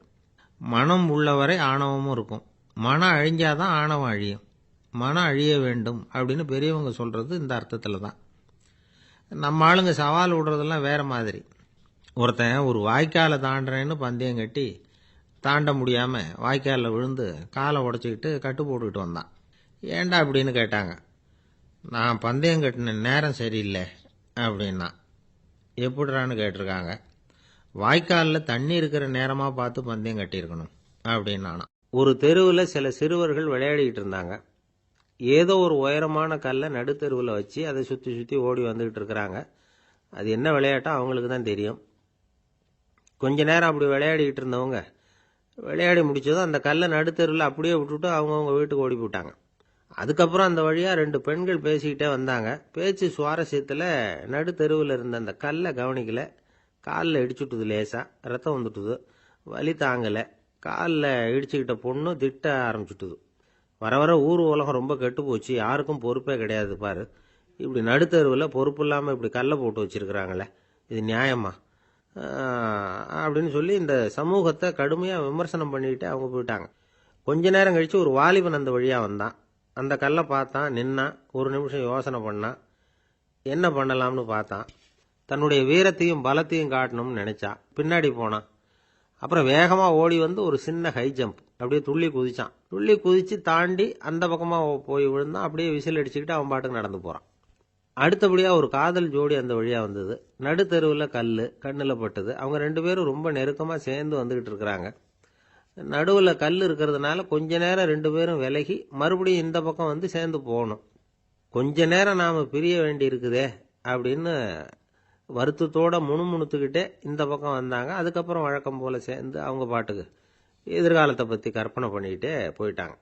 S1: மனம் உள்ளவரை ஆணவமும் இருக்கும். மனம் அழிஞ்சாதான் ஆணவம் அழியும். மனம் அழிய வேண்டும் அப்படின்னு பெரியவங்க சொல்றது இந்த அர்த்தத்தில் தான். நம்ம ஆளுங்க சவால் விடுறதெல்லாம் வேற மாதிரி. ஒருத்தன் ஒரு வாய்க்காலை தாண்டுறேன்னு பந்தயம் கட்டி தாண்ட முடியாமல் வாய்க்காலில் விழுந்து காலை உடச்சிக்கிட்டு கட்டு போட்டுக்கிட்டு வந்தான். ஏண்டா அப்படின்னு கேட்டாங்க. நான் பந்தயம் கட்டின நேரம் சரியில்லை அப்படின்னா. எப்படிறான்னு கேட்டிருக்காங்க. வாய்க்காலில் தண்ணி இருக்கிற நேரமாக பார்த்து பந்தயம் கட்டியிருக்கணும் அப்படின்னானா. ஒரு தெருவில் சில சிறுவர்கள் விளையாடிக்கிட்டு இருந்தாங்க. ஏதோ ஒரு உயரமான கல்லை நடுத்தெருவில் வச்சு அதை சுற்றி சுற்றி ஓடி வந்துக்கிட்டு இருக்கிறாங்க. அது என்ன விளையாட்டோ அவங்களுக்கு தான் தெரியும். கொஞ்ச நேரம் அப்படி விளையாடிக்கிட்டு இருந்தவங்க விளையாடி முடிச்சதும் அந்த கல்லை நடுத்தெருவில் அப்படியே விட்டுட்டு அவங்கவுங்க வீட்டுக்கு ஓடி போட்டாங்க. அதுக்கப்புறம் அந்த வழியாக 2 பெண்கள் பேசிக்கிட்டே வந்தாங்க. பேச்சு சுவாரஸ்யத்தில் நடுத்தெருவில் இருந்த அந்த கல்லை கவனிக்கல. காலில் இடிச்சுட்டுது, லேசாக ரத்தம் வந்துட்டுது, வலி தாங்கலை. காலில் இடிச்சுக்கிட்ட பொண்ணு திட்ட ஆரம்பிச்சுட்டுது. வர வர ஊர் உலகம் ரொம்ப கெட்டு போச்சு, யாருக்கும் பொறுப்பே கிடையாது பாரு, இப்படி நடுத்தருவில் பொறுப்பு இல்லாமல் இப்படி கல்லை போட்டு வச்சிருக்கிறாங்களே, இது நியாயமா அப்படின்னு சொல்லி இந்த சமூகத்தை கடுமையாக விமர்சனம் பண்ணிக்கிட்டு அவங்க போயிட்டாங்க. கொஞ்ச நேரம் கழித்து ஒரு வாலிபன் அந்த வழியாக வந்தான். அந்த கல்லை பார்த்தான், நின்னான், ஒரு நிமிஷம் யோசனை பண்ணான், என்ன பண்ணலாம்னு பார்த்தான். தன்னுடைய வீரத்தையும் பலத்தையும் காட்டணும்னு நினைச்சான். பின்னாடி போனான். அப்புறம் வேகமாக ஓடி வந்து ஒரு சின்ன ஹை ஜம்ப் அப்படியே துள்ளி குதிச்சான். துள்ளி குதித்து தாண்டி அந்த பக்கமாக போய் விழுந்தான். அப்படியே விசில் அடிச்சுக்கிட்டு அவன் பாட்டுக்கு நடந்து போகிறான். அடுத்தபடியாக ஒரு காதல் ஜோடி அந்த வழியாக வந்தது. நடுத்தெருவில் கல் கண்ணில் பட்டது. அவங்க 2 பேரும் ரொம்ப நெருக்கமாக சேர்ந்து வந்துக்கிட்டு இருக்கிறாங்க. நடுவில் கல் இருக்கிறதுனால கொஞ்ச நேரம் 2 பேரும் விலகி மறுபடியும் இந்த பக்கம் வந்து சேர்ந்து போகணும். கொஞ்ச நேரம் நாம் பிரிய வேண்டி இருக்குதே அப்படின்னு வருத்தத்தோட முணுமுணுத்துக்கிட்டே இந்த பக்கம் வந்தாங்க. அதுக்கப்புறம் வழக்கம் போல் சேர்ந்து அவங்க பாட்டுக்கு எதிர்காலத்தை பற்றி கற்பனை பண்ணிக்கிட்டே போயிட்டாங்க.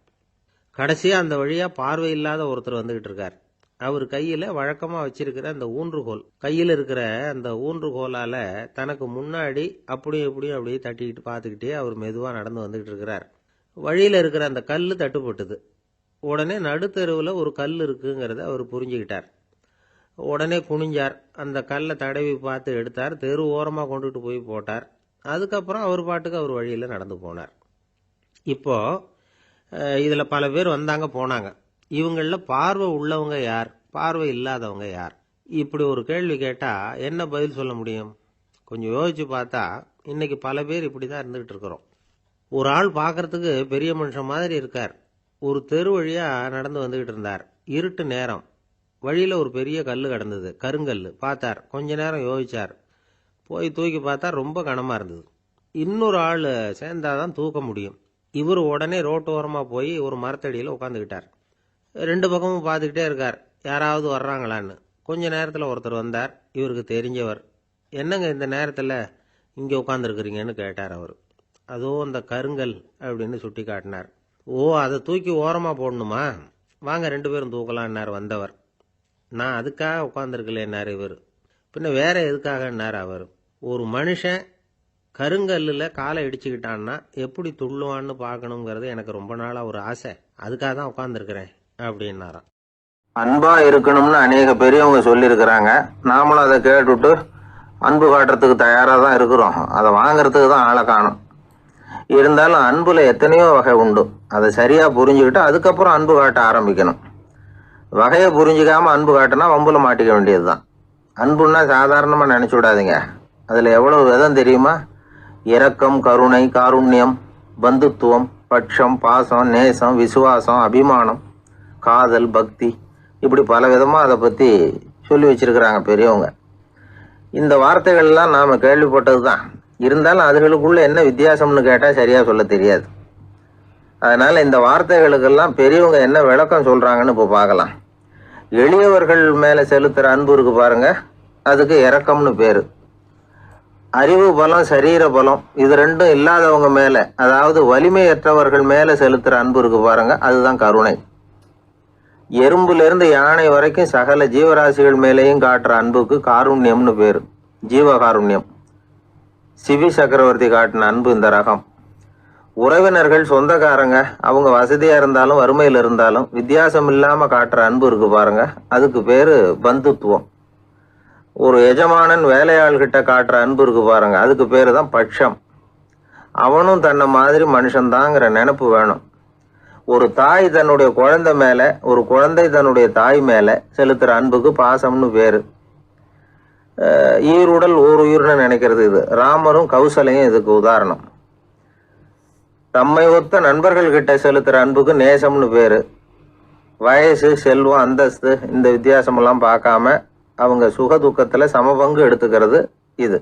S1: கடைசியாக அந்த வழியாக பார்வை இல்லாத ஒருத்தர் வந்துக்கிட்டு இருக்கார். அவர் கையில் வழக்கமாக வச்சிருக்கிற அந்த ஊன்றுகோல், கையில் இருக்கிற அந்த ஊன்றுகோலால் தனக்கு முன்னாடி அப்படியும் இப்படியும் அப்படியே தட்டிக்கிட்டு பார்த்துக்கிட்டே அவர் மெதுவாக நடந்து வந்துக்கிட்டு இருக்கிறார். வழியில் இருக்கிற அந்த கல் தட்டுப்பட்டுது. உடனே நடுத்தெருவில் ஒரு கல் இருக்குங்கிறத அவர் புரிஞ்சுக்கிட்டார். உடனே குனிஞ்சார். அந்த கல்லை தடவி பார்த்து எடுத்தார். தெரு ஓரமாக கொண்டுட்டு போய் போட்டார். அதுக்கப்புறம் அவர் பாட்டுக்கு அவர் வழியில் நடந்து போனார். இப்போது இதில் பல பேர் வந்தாங்க போனாங்க. இவங்களில் பார்வை உள்ளவங்க யார், பார்வை இல்லாதவங்க யார்? இப்படி ஒரு கேள்வி கேட்டால் என்ன பதில் சொல்ல முடியும்? கொஞ்சம் யோசிச்சு பார்த்தா இன்னைக்கு பல பேர் இப்படி தான் இருந்துகிட்டு இருக்கிறோம். ஒரு ஆள் பார்க்கறதுக்கு பெரிய மனுஷன் மாதிரி இருக்கார். ஒரு தெரு வழியாக நடந்து வந்துக்கிட்டு இருந்தார். இருட்டு நேரம். வழியில் ஒரு பெரிய கல் கிடந்தது, கருங்கல். பார்த்தார். கொஞ்ச நேரம் யோசிச்சார். போய் தூக்கி பார்த்தா ரொம்ப கனமாக இருந்தது. இன்னொரு ஆள் சேர்ந்தாதான் தூக்க முடியும். இவர் உடனே ரோட்டோரமாக போய் ஒரு மரத்தடியில் உட்காந்துக்கிட்டார். 2 பக்கமும் பார்த்துக்கிட்டே இருக்கார், யாராவது வர்றாங்களான்னு. கொஞ்ச நேரத்தில் ஒருத்தர் வந்தார். இவருக்கு தெரிஞ்சவர். என்னங்க இந்த நேரத்தில் இங்கே உட்காந்துருக்குறீங்கன்னு கேட்டார் அவர். அதோ அந்த கருங்கல் அப்படின்னு சுட்டி காட்டினார். ஓ, அதை தூக்கி ஓரமாக போடணுமா? வாங்க 2 பேரும் தூக்கலான்னார் வந்தவர். நான் அதுக்காக உட்காந்துருக்கலேன்னார் இவர். பின்ன வேற எதுக்காகன்னார் அவர். ஒரு மனுஷன் கருங்கல்லில் காலை இடிச்சுக்கிட்டான்னா எப்படி துள்ளுவான்னு பார்க்கணுங்கிறது எனக்கு ரொம்ப நாளாக ஒரு ஆசை. அதுக்காக தான் உட்காந்துருக்கிறேன் அப்படின்னாராம்.
S2: அன்பா இருக்கணும்னு அநேக பெரியவங்க சொல்லியிருக்கிறாங்க. நாமளும் அதை கேட்டுட்டு அன்பு காட்டுறதுக்கு தயாராக தான் இருக்கிறோம். அதை வாங்கறதுக்கு தான் ஆளை காணும். இருந்தாலும் அன்புல எத்தனையோ வகை உண்டு. அதை சரியா புரிஞ்சுக்கிட்டு அதுக்கப்புறம் அன்பு காட்ட ஆரம்பிக்கணும். வகையை புரிஞ்சுக்காம அன்பு காட்டினா வம்புல மாட்டிக்க வேண்டியது தான். அன்புன்னா சாதாரணமாக நினைச்சு விடாதீங்க. அதில் எவ்வளவு விதம் தெரியுமா? இரக்கம், கருணை, காருண்யம், பந்துத்துவம், பட்சம், பாசம், நேசம், விசுவாசம், அபிமானம், காதல், பக்தி, இப்படி பல விதமாக அதை பற்றி சொல்லி வச்சிருக்கிறாங்க பெரியவங்க. இந்த வார்த்தைகள்லாம் நாம் கேள்விப்பட்டது தான். இருந்தாலும் அதுகளுக்குள்ள என்ன வித்தியாசம்னு கேட்டால் சரியாக சொல்ல தெரியாது. அதனால் இந்த வார்த்தைகளுக்கெல்லாம் பெரியவங்க என்ன விளக்கம் சொல்கிறாங்கன்னு இப்போ பார்க்கலாம். எளியவர்கள் மேலே செலுத்துகிற அன்பு இருக்கு பாருங்க, அதுக்கு இரக்கம்னு பேர். அறிவு பலம், சரீர பலம், இது ரெண்டும் இல்லாதவங்க மேலே, அதாவது வலிமையற்றவர்கள் மேலே செலுத்துகிற அன்பு இருக்கு பாருங்க, அதுதான் கருணை. எறும்புலேருந்து யானை வரைக்கும் சகல ஜீவராசிகள் மேலேயும் காட்டுற அன்புக்கு காருண்யம்னு பேர், ஜீவகாருண்யம். சிவி சக்கரவர்த்தி காட்டின அன்பு இந்த ரகம். உறவினர்கள், சொந்தக்காரங்க, அவங்க வசதியா இருந்தாலும் வறுமையில் இருந்தாலும் வித்தியாசம் இல்லாம காட்டுற அன்பு இருக்கு பாருங்க, அதுக்கு பேரு பந்துத்துவம். ஒரு எஜமானன் வேலையாள்கிட்ட காட்டுற அன்பு இருக்கு பாருங்க, அதுக்கு பேரு தான் பட்சம். அவனும் தன்னை மாதிரி மனுஷன்தாங்கிற நினைப்பு வேணும். ஒரு தாய் தன்னுடைய குழந்தை மேல, ஒரு குழந்தை தன்னுடைய தாய் மேல செலுத்துற அன்புக்கு பாசம்னு பேரு. ஈருடல் ஓர் உயிர்னு நினைக்கிறது இது. ராமரும் கௌசலையும் இதுக்கு உதாரணம். தம்மை ஒத்த நண்பர்கள் கிட்ட செலுத்துற அன்புக்கு நேசம்னு பேரு. வயசு, செல்வம், அந்தஸ்து, இந்த வித்தியாசமெல்லாம் பார்க்காம அவங்க சுக துக்கத்துல சமபங்கு எடுத்துக்கிறது இது.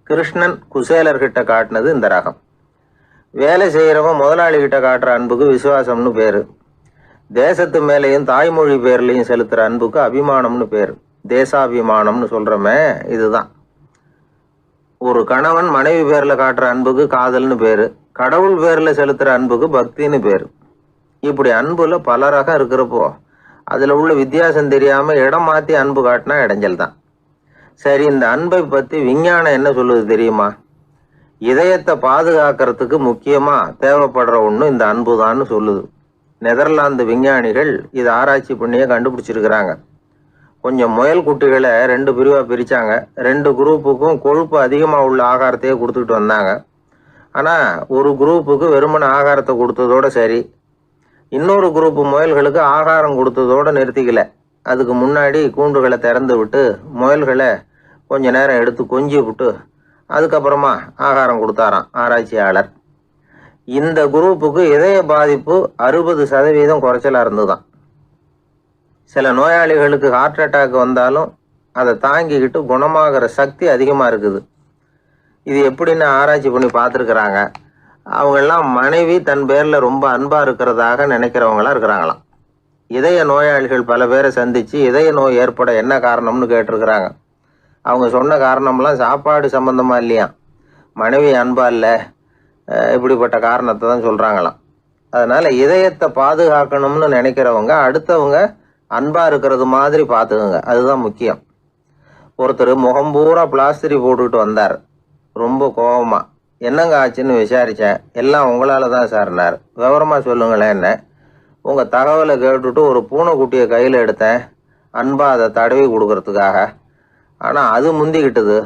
S2: கிருஷ்ணன் குசேலர்கிட்ட காட்டினது இந்த ரகம். வேலை செய்யறவன் முதலாளி கிட்ட காட்டுற அன்புக்கு விசுவாசம்னு பேரு. தேசத்து மேலேயும் தாய்மொழி பேர்லையும் செலுத்துற அன்புக்கு அபிமானம்னு பேரு. தேசாபிமானம்னு சொல்றமே இதுதான். ஒரு கணவன் மனைவி பேர்ல காட்டுற அன்புக்கு காதல்னு பேரு. கடவுள் பேர்ல செலுத்துற அன்புக்கு பக்தின்னு பேரு. இப்படி அன்புல பல ரகம் இருக்கிறப்போ அதுல உள்ள வித்தியாசம் தெரியாம இடம் மாத்தி அன்பு காட்டினா இடைஞ்சல் தான். சரி, இந்த அன்பை பத்தி விஞ்ஞானம் என்ன சொல்லுது தெரியுமா? இதயத்தை பாதுகாக்கிறதுக்கு முக்கியமா தேவைப்படுற ஒண்ணு இந்த அன்புதான்னு சொல்லுது. நெதர்லாந்து விஞ்ஞானிகள் இதை ஆராய்ச்சி பண்ணியே கண்டுபிடிச்சிருக்கிறாங்க. கொஞ்சம் முயல் குட்டிகளை 2 பிரிவாக பிரித்தாங்க. 2 குரூப்புக்கும் கொழுப்பு அதிகமாக உள்ள ஆகாரத்தையே கொடுத்துக்கிட்டு வந்தாங்க. ஆனால் ஒரு குரூப்புக்கு வெறுமன ஆகாரத்தை கொடுத்ததோட சரி, இன்னொரு குரூப்பு முயல்களுக்கு ஆகாரம் கொடுத்ததோடு நிறுத்திக்கல. அதுக்கு முன்னாடி கூண்டுகளை திறந்து விட்டு முயல்களை கொஞ்ச நேரம் எடுத்து கொஞ்சி விட்டு அதுக்கப்புறமா ஆகாரம் கொடுத்தாராம் ஆராய்ச்சியாளர். இந்த குரூப்புக்கு இதய பாதிப்பு 60% குறைச்சலாக இருந்துதான். சில நோயாளிகளுக்கு ஹார்ட் அட்டாக் வந்தாலும் அதை தாங்கிக்கிட்டு குணமாகிற சக்தி அதிகமாக இருக்குது. இது எப்படின்னு ஆராய்ச்சி பண்ணி பார்த்துருக்குறாங்க. அவங்கெல்லாம் மனைவி தன் பேரில் ரொம்ப அன்பாக இருக்கிறதாக நினைக்கிறவங்களா இருக்கிறாங்களாம். இதய நோயாளிகள் பல பேரை சந்தித்து இதய நோய் ஏற்பட என்ன காரணம்னு கேட்டிருக்கிறாங்க. அவங்க சொன்ன காரணம்லாம் சாப்பாடு சம்மந்தமாக இல்லையா, மனைவி அன்பா இல்லை, இப்படிப்பட்ட காரணத்தை தான் சொல்கிறாங்களாம். அதனால் இதயத்தை பாதுகாக்கணும்னு நினைக்கிறவங்க அடுத்தவங்க அன்பாக இருக்கிறது மாதிரி பார்த்துக்குங்க, அதுதான் முக்கியம். ஒருத்தர் முகம் பூரா பிளாஸ்டரி போட்டுக்கிட்டு வந்தார். ரொம்ப கோபமாக, என்னங்க ஆச்சுன்னு விசாரித்தேன். எல்லாம் உங்களால் தான் சார்னார். விவரமாக சொல்லுங்களேன். என்ன உங்கள் தகவலை கேட்டுட்டு ஒரு பூனைக்குட்டியை கையில் எடுத்தேன், அன்பாக அதை தடவி கொடுக்கறதுக்காக. ஆனால் அது முந்திக்கிட்டது,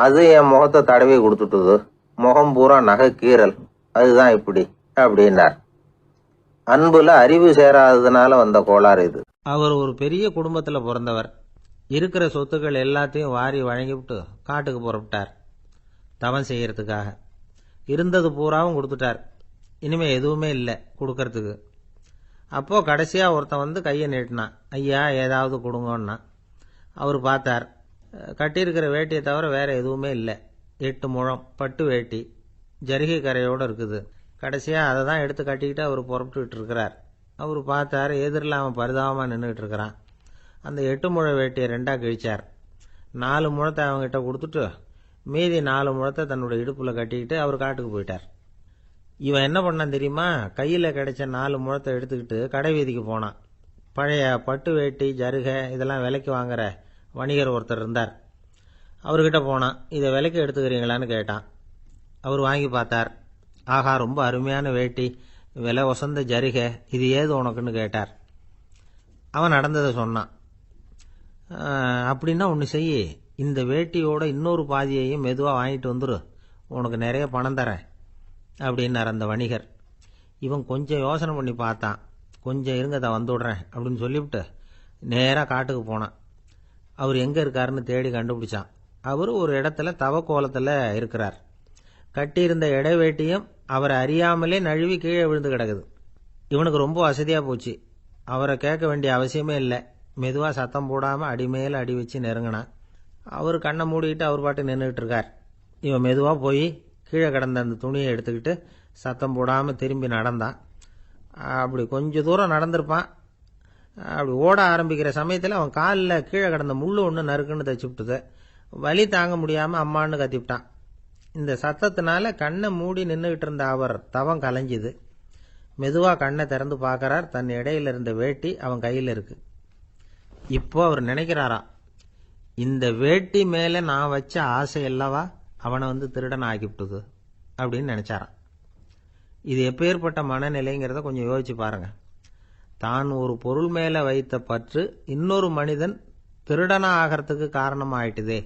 S2: அது என் முகத்தை தடவி கொடுத்துட்டுது. முகம் பூரா நகை கீறல், அதுதான் இப்படி அப்படின்னார். அன்புல அறிவு சேராததுனால வந்த கோளாறு இது.
S1: அவர் ஒரு பெரிய குடும்பத்தில் பிறந்தவர். இருக்கிற சொத்துக்கள் எல்லாத்தையும் வாரி வழங்கிவிட்டு காட்டுக்கு புறப்பட்டார் தவம் செய்யறதுக்காக. இருந்தது பூராவும் கொடுத்துட்டார். இனிமே எதுவுமே இல்லை கொடுக்கறதுக்கு. அப்போ கடைசியாக ஒருத்தன் வந்து கையை நீட்டினான். ஐயா ஏதாவது கொடுங்கன்னா. அவர் பார்த்தார். கட்டியிருக்கிற வேட்டியை தவிர வேற எதுவுமே இல்லை. 8 முழம் பட்டு வேட்டி, ஜரிகை கரையோடு இருக்குது. கடைசியாக அதை தான் எடுத்து கட்டிக்கிட்டு அவர் புறப்பட்டுக்கிட்டு இருக்கிறார். அவர் பார்த்தார், எதிரில் அவன் பரிதாபமாக நின்றுக்கிட்டு இருக்கிறான். அந்த 8 முழ வேட்டியை 2ஆக கிழிச்சார். 4 முழத்தை அவங்ககிட்ட கொடுத்துட்டு மீதி 4 முழத்தை தன்னுடைய இடுப்பில் கட்டிக்கிட்டு அவர் காட்டுக்கு போயிட்டார். இவன் என்ன பண்ணான் தெரியுமா? கையில் கிடைச்ச 4 முழத்தை எடுத்துக்கிட்டு கடை வீதிக்கு போனான். பழைய பட்டு வேட்டி ஜருகை இதெல்லாம் விலைக்கு வாங்குற வணிகர் ஒருத்தர் இருந்தார். அவர்கிட்ட போனான். இதை விலைக்கு எடுத்துக்கிறீங்களான்னு கேட்டான். அவர் வாங்கி பார்த்தார். ஆகா, ரொம்ப அருமையான வேட்டி, விலை வசந்த ஜருகை, இது ஏது உனக்குன்னு கேட்டார். அவன் நடந்ததை சொன்னான். அப்படின்னா ஒன்று செய்ய, இந்த வேட்டியோட இன்னொரு பாதியையும் மெதுவாக வாங்கிட்டு வந்துரு, உனக்கு நிறைய பணம் தரேன் அப்படின்னார் அந்த வணிகர். இவன் கொஞ்சம் யோசனை பண்ணி பார்த்தான். கொஞ்சம் இருங்க, அதை வந்துவிடுறேன் அப்படின்னு சொல்லிவிட்டு நேராக காட்டுக்கு போனான். அவர் எங்கே இருக்காருன்னு தேடி கண்டுபிடிச்சான். அவர் ஒரு இடத்துல தவக்கோலத்தில் இருக்கிறார். கட்டியிருந்த இடைவேட்டியும் அவரை அறியாமலே நழுவி கீழே விழுந்து கிடக்குது. இவனுக்கு ரொம்ப வசதியாக போச்சு. அவரை கேட்க வேண்டிய அவசியமே இல்லை. மெதுவாக சத்தம் போடாமல் அடிமேல அடி வச்சு நெருங்கினான். அவர் கண்ணை மூடிக்கிட்டு அவர் பாட்டு நின்றுக்கிட்டு இருக்கார். இவன் மெதுவாக போய் கீழே கிடந்த அந்த துணியை எடுத்துக்கிட்டு சத்தம் போடாமல் திரும்பி நடந்தான். அப்படி கொஞ்சம் தூரம் நடந்திருப்பான். அப்படி ஓட ஆரம்பிக்கிற சமயத்தில் அவன் காலில் கீழே கிடந்த முள்ளு ஒன்று நறுக்குன்னு தைச்சி விட்டுது. வலி தாங்க முடியாமல் அம்மான்னு கத்திவிட்டான். இந்த சத்தத்தினால கண்ணை மூடி நின்றுக்கிட்டு இருந்த அவர் தவம் கலைஞ்சுது. மெதுவாக கண்ணை திறந்து பார்க்கறார். தன் இடையில இருந்த வேட்டி அவன் கையில் இருக்கு. இப்போ அவர் நினைக்கிறாராம், இந்த வேட்டி மேலே நான் வச்ச ஆசை அல்லவா அவனை வந்து திருடன் ஆக்கிவிட்டுது அப்படின்னு நினைச்சாராம். இது எப்பேற்பட்ட மனநிலைங்கிறத கொஞ்சம் யோசிச்சு பாருங்க. தான் ஒரு பொருள் மேலே வைத்த பற்று இன்னொரு மனிதன் திருடனா ஆகிறதுக்கு காரணமாக ஆயிட்டுதே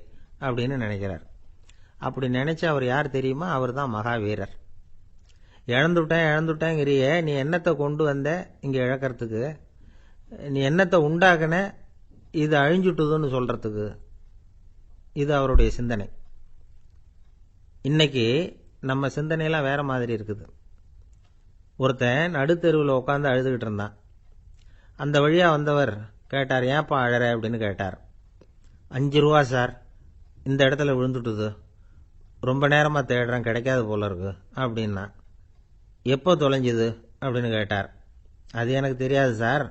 S1: அப்படின்னு நினைக்கிறார். அப்படி நினைச்ச அவர் யார் தெரியுமா? அவர் தான் மகாவீரர். இழந்துட்டேங்கிறியே, நீ என்னத்தை கொண்டு வந்த இங்கே இழக்கிறதுக்கு? நீ என்னத்தை உண்டாக்குன இது அழிஞ்சுட்டுதுன்னு சொல்றதுக்கு? இது அவருடைய சிந்தனை. இன்னைக்கு நம்ம சிந்தனையெல்லாம் வேற மாதிரி இருக்குது. ஒருத்தன் நடுத்தெருவில் உட்காந்து அழுதுகிட்டு இருந்தான். அந்த வழியாக வந்தவர் கேட்டார், ஏன்ப்பா அழற அப்படின்னு கேட்டார். 5 ரூபா சார், இந்த இடத்துல விழுந்துட்டுது, ரொம்ப நேரமாக தேடுறேன், கிடைக்காது போல இருக்கு அப்படின்னா. எப்போ தொலைஞ்சுது அப்படின்னு கேட்டார். அது எனக்கு தெரியாது சார்,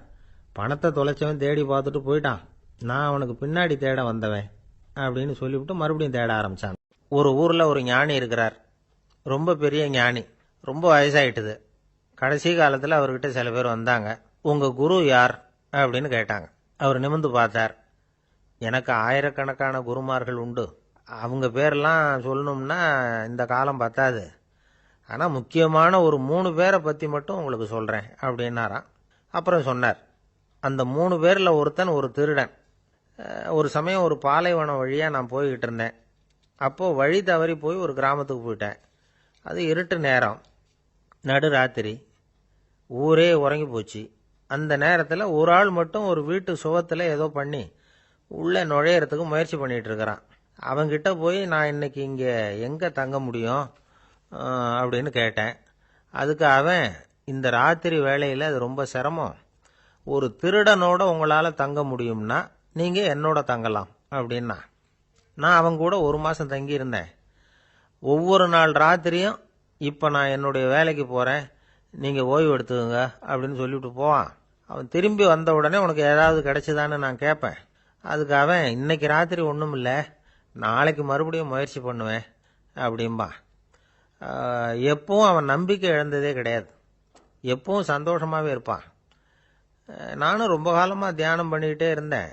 S1: பணத்தை தொலைச்சவன் தேடி பார்த்துட்டு போயிட்டான், நான் அவனுக்கு பின்னாடி தேட வந்தவன் அப்படின்னு சொல்லிவிட்டு மறுபடியும் தேட ஆரம்பிச்சான். ஒரு ஊரில் ஒரு ஞானி இருக்கிறார். ரொம்ப பெரிய ஞானி, ரொம்ப வயசாயிட்டுது. கடைசி காலத்தில் அவர்கிட்ட சில பேர் வந்தாங்க. உங்கள் குரு யார் அப்படின்னு கேட்டாங்க. அவர் நிமிர்ந்து பார்த்தார். எனக்கு ஆயிரக்கணக்கான குருமார்கள் உண்டு, அவங்க பேரெல்லாம் சொல்லணும்னா இந்த காலம் பத்தாது, ஆனால் முக்கியமான ஒரு 3 பேரை பற்றி மட்டும் உங்களுக்கு சொல்கிறேன் அப்படின்னாராம். அப்புறம் சொன்னார், அந்த 3 பேரில் ஒருத்தன் ஒரு திருடன், ஒரு சமயம் ஒரு பாலைவனம் வழியாக நான் போய்கிட்டு இருந்தேன். அப்போது வழி தவறி போய் ஒரு கிராமத்துக்கு போயிட்டேன். அது இருட்டு நேரம், நடுராத்திரி, ஊரே உறங்கி போச்சு. அந்த நேரத்தில் ஒரு ஆள் மட்டும் ஒரு வீட்டு சுவத்தில் ஏதோ பண்ணி உள்ளே நுழையிறதுக்கு முயற்சி பண்ணிகிட்டு இருக்கிறான். அவங்கிட்ட போய் நான் இன்னைக்கு இங்கே எங்கே தங்க முடியும் அப்படின்னு கேட்டேன். அதுக்கு அவன், இந்த ராத்திரி வேளையில் அது ரொம்ப சிரமம், ஒரு திருடனோட உங்களால் தங்க முடியும்னா நீங்கள் என்னோட தங்கலாம் அப்படின்னா. நான் அவங்க கூட 1 மாதம் தங்கியிருந்தேன். ஒவ்வொரு நாள் ராத்திரியும் இப்போ நான் என்னுடைய வேலைக்கு போகிறேன், நீங்கள் ஓய்வு எடுத்துக்கோங்க அப்படின்னு சொல்லிவிட்டு போவான். அவன் திரும்பி வந்த உடனே உனக்கு ஏதாவது கிடைச்சிதான்னு நான் கேட்பேன். அதுக்கு அவன், இன்னைக்கு ராத்திரி ஒன்றும் இல்லை, நாளைக்கு மறுபடியும் முயற்சி பண்ணுவேன் அப்படிம்பா. எப்பவும் அவன் நம்பிக்கை இழந்ததே கிடையாது, எப்பவும் சந்தோஷமாகவே இருப்பான். நானும் ரொம்ப காலமாக தியானம் பண்ணிக்கிட்டே இருந்தேன்,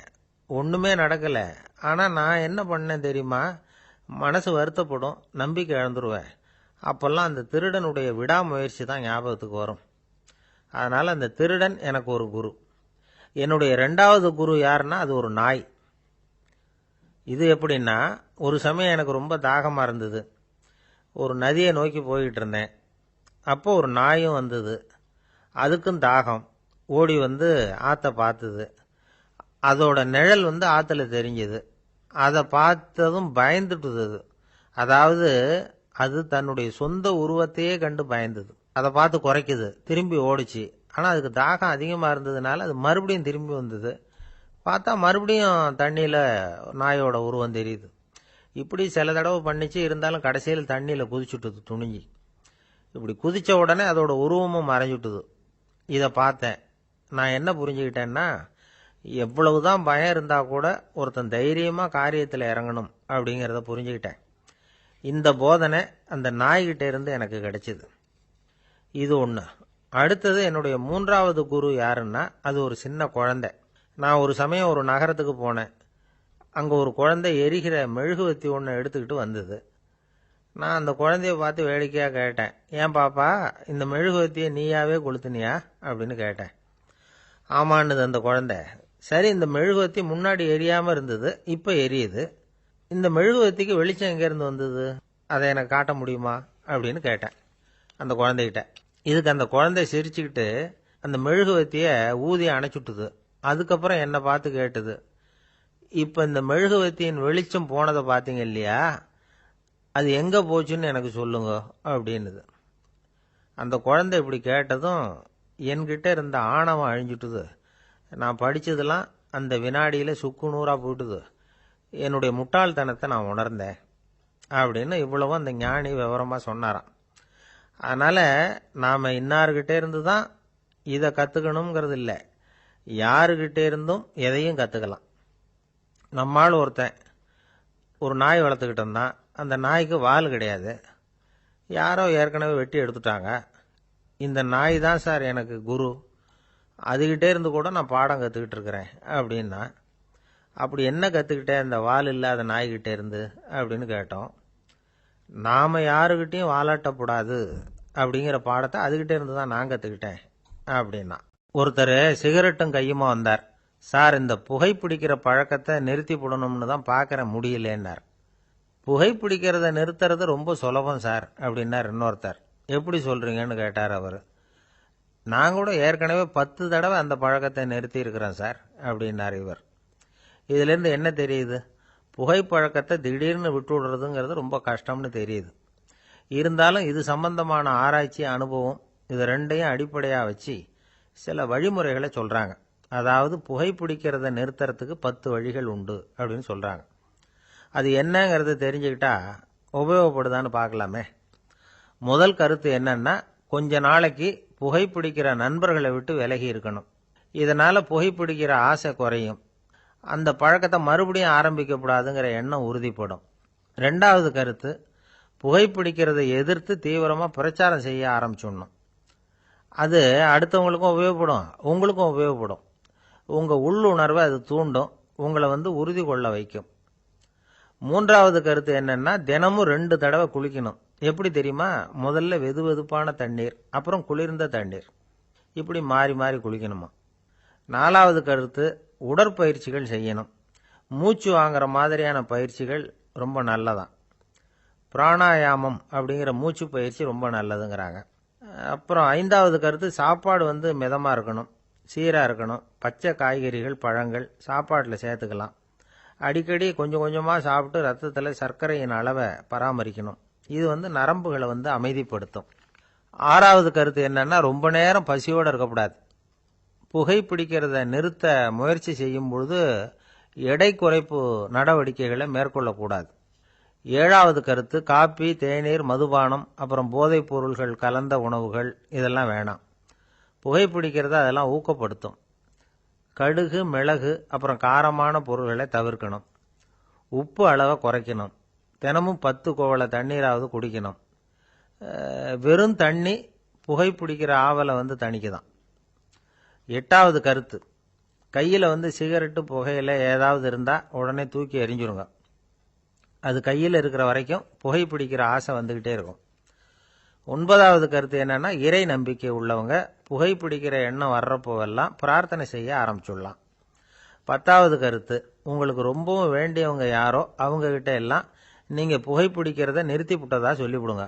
S1: ஒன்றுமே நடக்கலை. ஆனால் நான் என்ன பண்ணேன் தெரியுமா, மனசு வருத்தப்படும், நம்பிக்கை இழந்துருவேன். அப்போல்லாம் அந்த திருடனுடைய விடாமுயற்சி தான் ஞாபகத்துக்கு வரும். அதனால் அந்த திருடன் எனக்கு ஒரு குரு. என்னுடைய 2வது குரு யாருன்னா அது ஒரு நாய். இது எப்படின்னா, ஒரு சமயம் எனக்கு ரொம்ப தாகமாக இருந்தது. ஒரு நதியை நோக்கி போய்கிட்டு இருந்தேன். அப்போ ஒரு நாயும் வந்தது. அதுக்கும் தாகம். ஓடி வந்து ஆற்றை பார்த்தது. அதோட நிழல் வந்து ஆற்றுல தெரிஞ்சுது. அதை பார்த்ததும் பயந்துட்டுது. அதாவது அது தன்னுடைய சொந்த உருவத்தையே கண்டு பயந்தது. அதை பார்த்து குறைக்குது, திரும்பி ஓடிச்சு. ஆனால் அதுக்கு தாகம் அதிகமாக இருந்ததுனால அது மறுபடியும் திரும்பி வந்தது. பார்த்தா மறுபடியும் தண்ணியில் நாயோட உருவம் தெரியுது. இப்படி சில தடவை பண்ணிச்சு. இருந்தாலும் கடைசியில் தண்ணியில் குதிச்சுட்டுது துணிஞ்சி. இப்படி குதித்த உடனே அதோட உருவமும் மறைஞ்சுட்டுது. இதை பார்த்தேன். நான் என்ன புரிஞ்சுக்கிட்டேன்னா, எவ்வளவுதான் பயம் இருந்தால் கூட ஒருத்தன் தைரியமாக காரியத்தில் இறங்கணும் அப்படிங்கிறத புரிஞ்சுக்கிட்டேன். இந்த போதனை அந்த நாய்கிட்ட இருந்து எனக்கு கிடைச்சிது. இது ஒன்று. அடுத்தது என்னுடைய 3வது குரு யாருன்னா அது ஒரு சின்ன குழந்தை. நான் ஒரு சமயம் ஒரு நகரத்துக்கு போனேன். அங்கே ஒரு குழந்தை எரிகிற மெழுகுவத்தி ஒன்று எடுத்துக்கிட்டு வந்தது. நான் அந்த குழந்தைய பார்த்து வேடிக்கையாக கேட்டேன், ஏன் பாப்பா, இந்த மெழுகுவத்தியை நீயாவே கொளுத்துனியா அப்படின்னு கேட்டேன். ஆமான்னுது அந்த குழந்தை. சரி, இந்த மெழுகுவத்தி முன்னாடி எரியாமல் இருந்தது, இப்போ எரியுது. இந்த மெழுகுவத்திக்கு வெளிச்சம் எங்கேருந்து வந்தது, அதை எனக்கு காட்ட முடியுமா அப்படின்னு கேட்டேன் அந்த குழந்தைகிட்ட. இதுக்கு அந்த குழந்தை சிரிச்சுக்கிட்டு அந்த மெழுகுவத்தியை ஊதி அணைச்சுட்டுது. அதுக்கப்புறம் என்னை பார்த்து கேட்டுது, இப்போ இந்த மெழுகுவத்தியின் வெளிச்சம் போனதை பார்த்தீங்க இல்லையா, அது எங்கே போச்சுன்னு எனக்கு சொல்லுங்க அப்படின்னுது. அந்த குழந்தை இப்படி கேட்டதும் என்கிட்ட இருந்த ஆணவம் அழிஞ்சுட்டுது. நான் படித்ததெல்லாம் அந்த வினாடியில் சுக்கு நூறாக போயிட்டுது. என்னுடைய முட்டாள்தனத்தை நான் உணர்ந்தேன் அப்படின்னு இவ்வளவும் அந்த ஞானி விவரமாக சொன்னாராம். அதனால் நாம் இன்னார்கிட்டே இருந்து தான் இதை கற்றுக்கணுங்கிறது இல்லை, யாருக்கிட்டே இருந்தும் எதையும் கற்றுக்கலாம். நம்மால் ஒருத்தன் ஒரு நாய் வளர்த்துக்கிட்டு இருந்தான். அந்த நாய்க்கு வால் கிடையாது. யாரோ ஏற்கனவே வெட்டி எடுத்துட்டாங்க. இந்த நாய் தான் சார் எனக்கு குரு, அதுகிட்டே இருந்து கூட நான் பாடம் கற்றுக்கிட்டு இருக்கிறேன் அப்படின்னா. அப்படி என்ன கற்றுக்கிட்டேன் இந்த வால் இல்லாத நாய்கிட்டே இருந்து அப்படின்னு கேட்டோம். நாம் யாருக்கிட்டையும் வாலாட்டக்கூடாது அப்படிங்கிற பாடத்தை அதுகிட்டே இருந்து தான் நான் கற்றுக்கிட்டேன் அப்படின்னா. ஒருத்தர் சிகரெட்டும் கையுமா வந்தார். சார், இந்த புகைப்பிடிக்கிற பழக்கத்தை நிறுத்தி போடணும்னு தான் பார்க்குறேன், முடியலேன்னார். புகைப்பிடிக்கிறத நிறுத்துறது ரொம்ப சுலபம் சார் அப்படின்னார் இன்னொருத்தர். எப்படி சொல்கிறீங்கன்னு கேட்டார் அவர். நான் கூட ஏற்கனவே 10 தடவை அந்த பழக்கத்தை நிறுத்தி இருக்கிறேன் சார் அப்படின்னார் இவர். இதிலேருந்து என்ன தெரியுது, புகைப்பழக்கத்தை திடீர்னு விட்டு விடுறதுங்கிறது ரொம்ப கஷ்டம்னு தெரியுது. இருந்தாலும் இது சம்பந்தமான ஆராய்ச்சி, அனுபவம், இது ரெண்டையும் அடிப்படையாக வச்சு சில வழிமுறைகளை சொல்கிறாங்க. அதாவது புகைப்பிடிக்கிறத நிறுத்துறதுக்கு 10 வழிகள் உண்டு அப்படின்னு சொல்கிறாங்க. அது என்னங்கிறது தெரிஞ்சுக்கிட்டா உபயோகப்படுதான்னு பார்க்கலாமே. முதல் கருத்து என்னன்னா, கொஞ்ச நாளைக்கு புகைப்பிடிக்கிற நண்பர்களை விட்டு விலகி இருக்கணும். இதனால் புகைப்பிடிக்கிற ஆசை குறையும். அந்த பழக்கத்தை மறுபடியும் ஆரம்பிக்கப்படாதுங்கிற எண்ணம் உறுதிப்படும். 2வது கருத்து, புகைப்பிடிக்கிறதை எதிர்த்து தீவிரமாக பிரச்சாரம் செய்ய ஆரம்பிச்சிடணும். அது அடுத்தவங்களுக்கும் உபயோகப்படும், உங்களுக்கும் உபயோகப்படும். உங்கள் உள்ளுணர்வை அது தூண்டும், உங்களை உறுதி கொள்ள வைக்கும். 3வது கருத்து என்னன்னா, தினமும் 2 தடவை குளிக்கணும். எப்படி தெரியுமா, முதல்ல வெது வெதுப்பான தண்ணீர், அப்புறம் குளிர்ந்த தண்ணீர், இப்படி மாறி மாறி குளிக்கணுமா. 4வது கருத்து, உடற்பயிற்சிகள் செய்யணும். மூச்சு வாங்குற மாதிரியான பயிற்சிகள் ரொம்ப நல்லதான். பிராணாயாமம் அப்படிங்கிற மூச்சு பயிற்சி ரொம்ப நல்லதுங்கிறாங்க. அப்புறம் 5வது கருத்து, சாப்பாடு மிதமாக இருக்கணும், சீராக இருக்கணும். பச்சை காய்கறிகள், பழங்கள் சாப்பாட்டில் சேர்த்துக்கலாம். அடிக்கடி கொஞ்சம் கொஞ்சமாக சாப்பிட்டு ரத்தத்தில் சர்க்கரையின் அளவை பராமரிக்கணும். இது நரம்புகளை அமைதிப்படுத்தும். 6வது கருத்து என்னன்னா, ரொம்ப நேரம் பசியோடு இருக்கக்கூடாது. புகைப்பிடிக்கிறத நிறுத்த முயற்சி செய்யும் பொழுது எடை குறைப்பு நடவடிக்கைகளை மேற்கொள்ளக்கூடாது. 7வது கருத்து, காப்பி, தேநீர், மதுபானம், அப்புறம் போதைப் பொருள்கள் கலந்த உணவுகள் இதெல்லாம் வேணாம். புகைப்பிடிக்கிறத அதெல்லாம் ஊக்கப்படுத்தும். கடுகு, மிளகு, அப்புறம் காரமான பொருள்களை தவிர்க்கணும். உப்பு அளவை குறைக்கணும். தினமும் 10 குவளை தண்ணீராவது குடிக்கணும். வெறும் தண்ணி புகைப்பிடிக்கிற ஆவலை தணிக்குதான். 8வது கருத்து, கையில் சிகரெட்டு, புகையில ஏதாவது இருந்தால் உடனே தூக்கி எறிஞ்சிருங்க. அது கையில் இருக்கிற வரைக்கும் புகைப்பிடிக்கிற ஆசை வந்துக்கிட்டே இருக்கும். 9வது கருத்து என்னன்னா, இறை நம்பிக்கை உள்ளவங்க புகைப்பிடிக்கிற எண்ணம் வர்றப்போவெல்லாம் பிரார்த்தனை செய்ய ஆரம்பிச்சுடலாம். 10வது கருத்து, உங்களுக்கு ரொம்பவும் வேண்டியவங்க யாரோ அவங்ககிட்ட எல்லாம் நீங்கள் புகைப்பிடிக்கிறத நிறுத்தி விட்டதா சொல்லிவிடுங்க.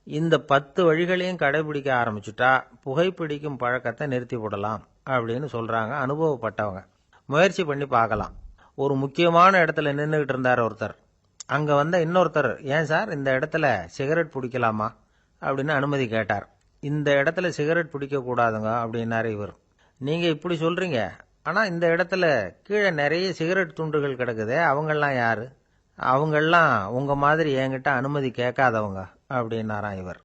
S1: இந்த 10 வழிகளையும் கடைபிடிக்க ஆரம்பிச்சுட்டா புகைப்பிடிக்கும் பழக்கத்தை நிறுத்தி விடலாம் அப்படின்னு சொல்கிறாங்க அனுபவப்பட்டவங்க. முயற்சி பண்ணி பார்க்கலாம். ஒரு முக்கியமான இடத்துல நின்றுக்கிட்டு இருந்தார் ஒருத்தர். அங்கே இன்னொருத்தர், ஏன் சார் இந்த இடத்துல சிகரெட் பிடிக்கலாமா அப்படின்னு அனுமதி கேட்டார். இந்த இடத்துல சிகரெட் பிடிக்கக்கூடாதுங்க அப்படின்னாரு இவர். நீங்கள் இப்படி சொல்கிறீங்க, ஆனால் இந்த இடத்துல கீழே நிறைய சிகரெட் துண்டுகள் கிடக்குதே, அவங்கெல்லாம் யாரு? அவங்கெல்லாம் உங்கள் மாதிரி என்கிட்ட அனுமதி கேட்காதவங்க அப்படின்னாராம் இவர்.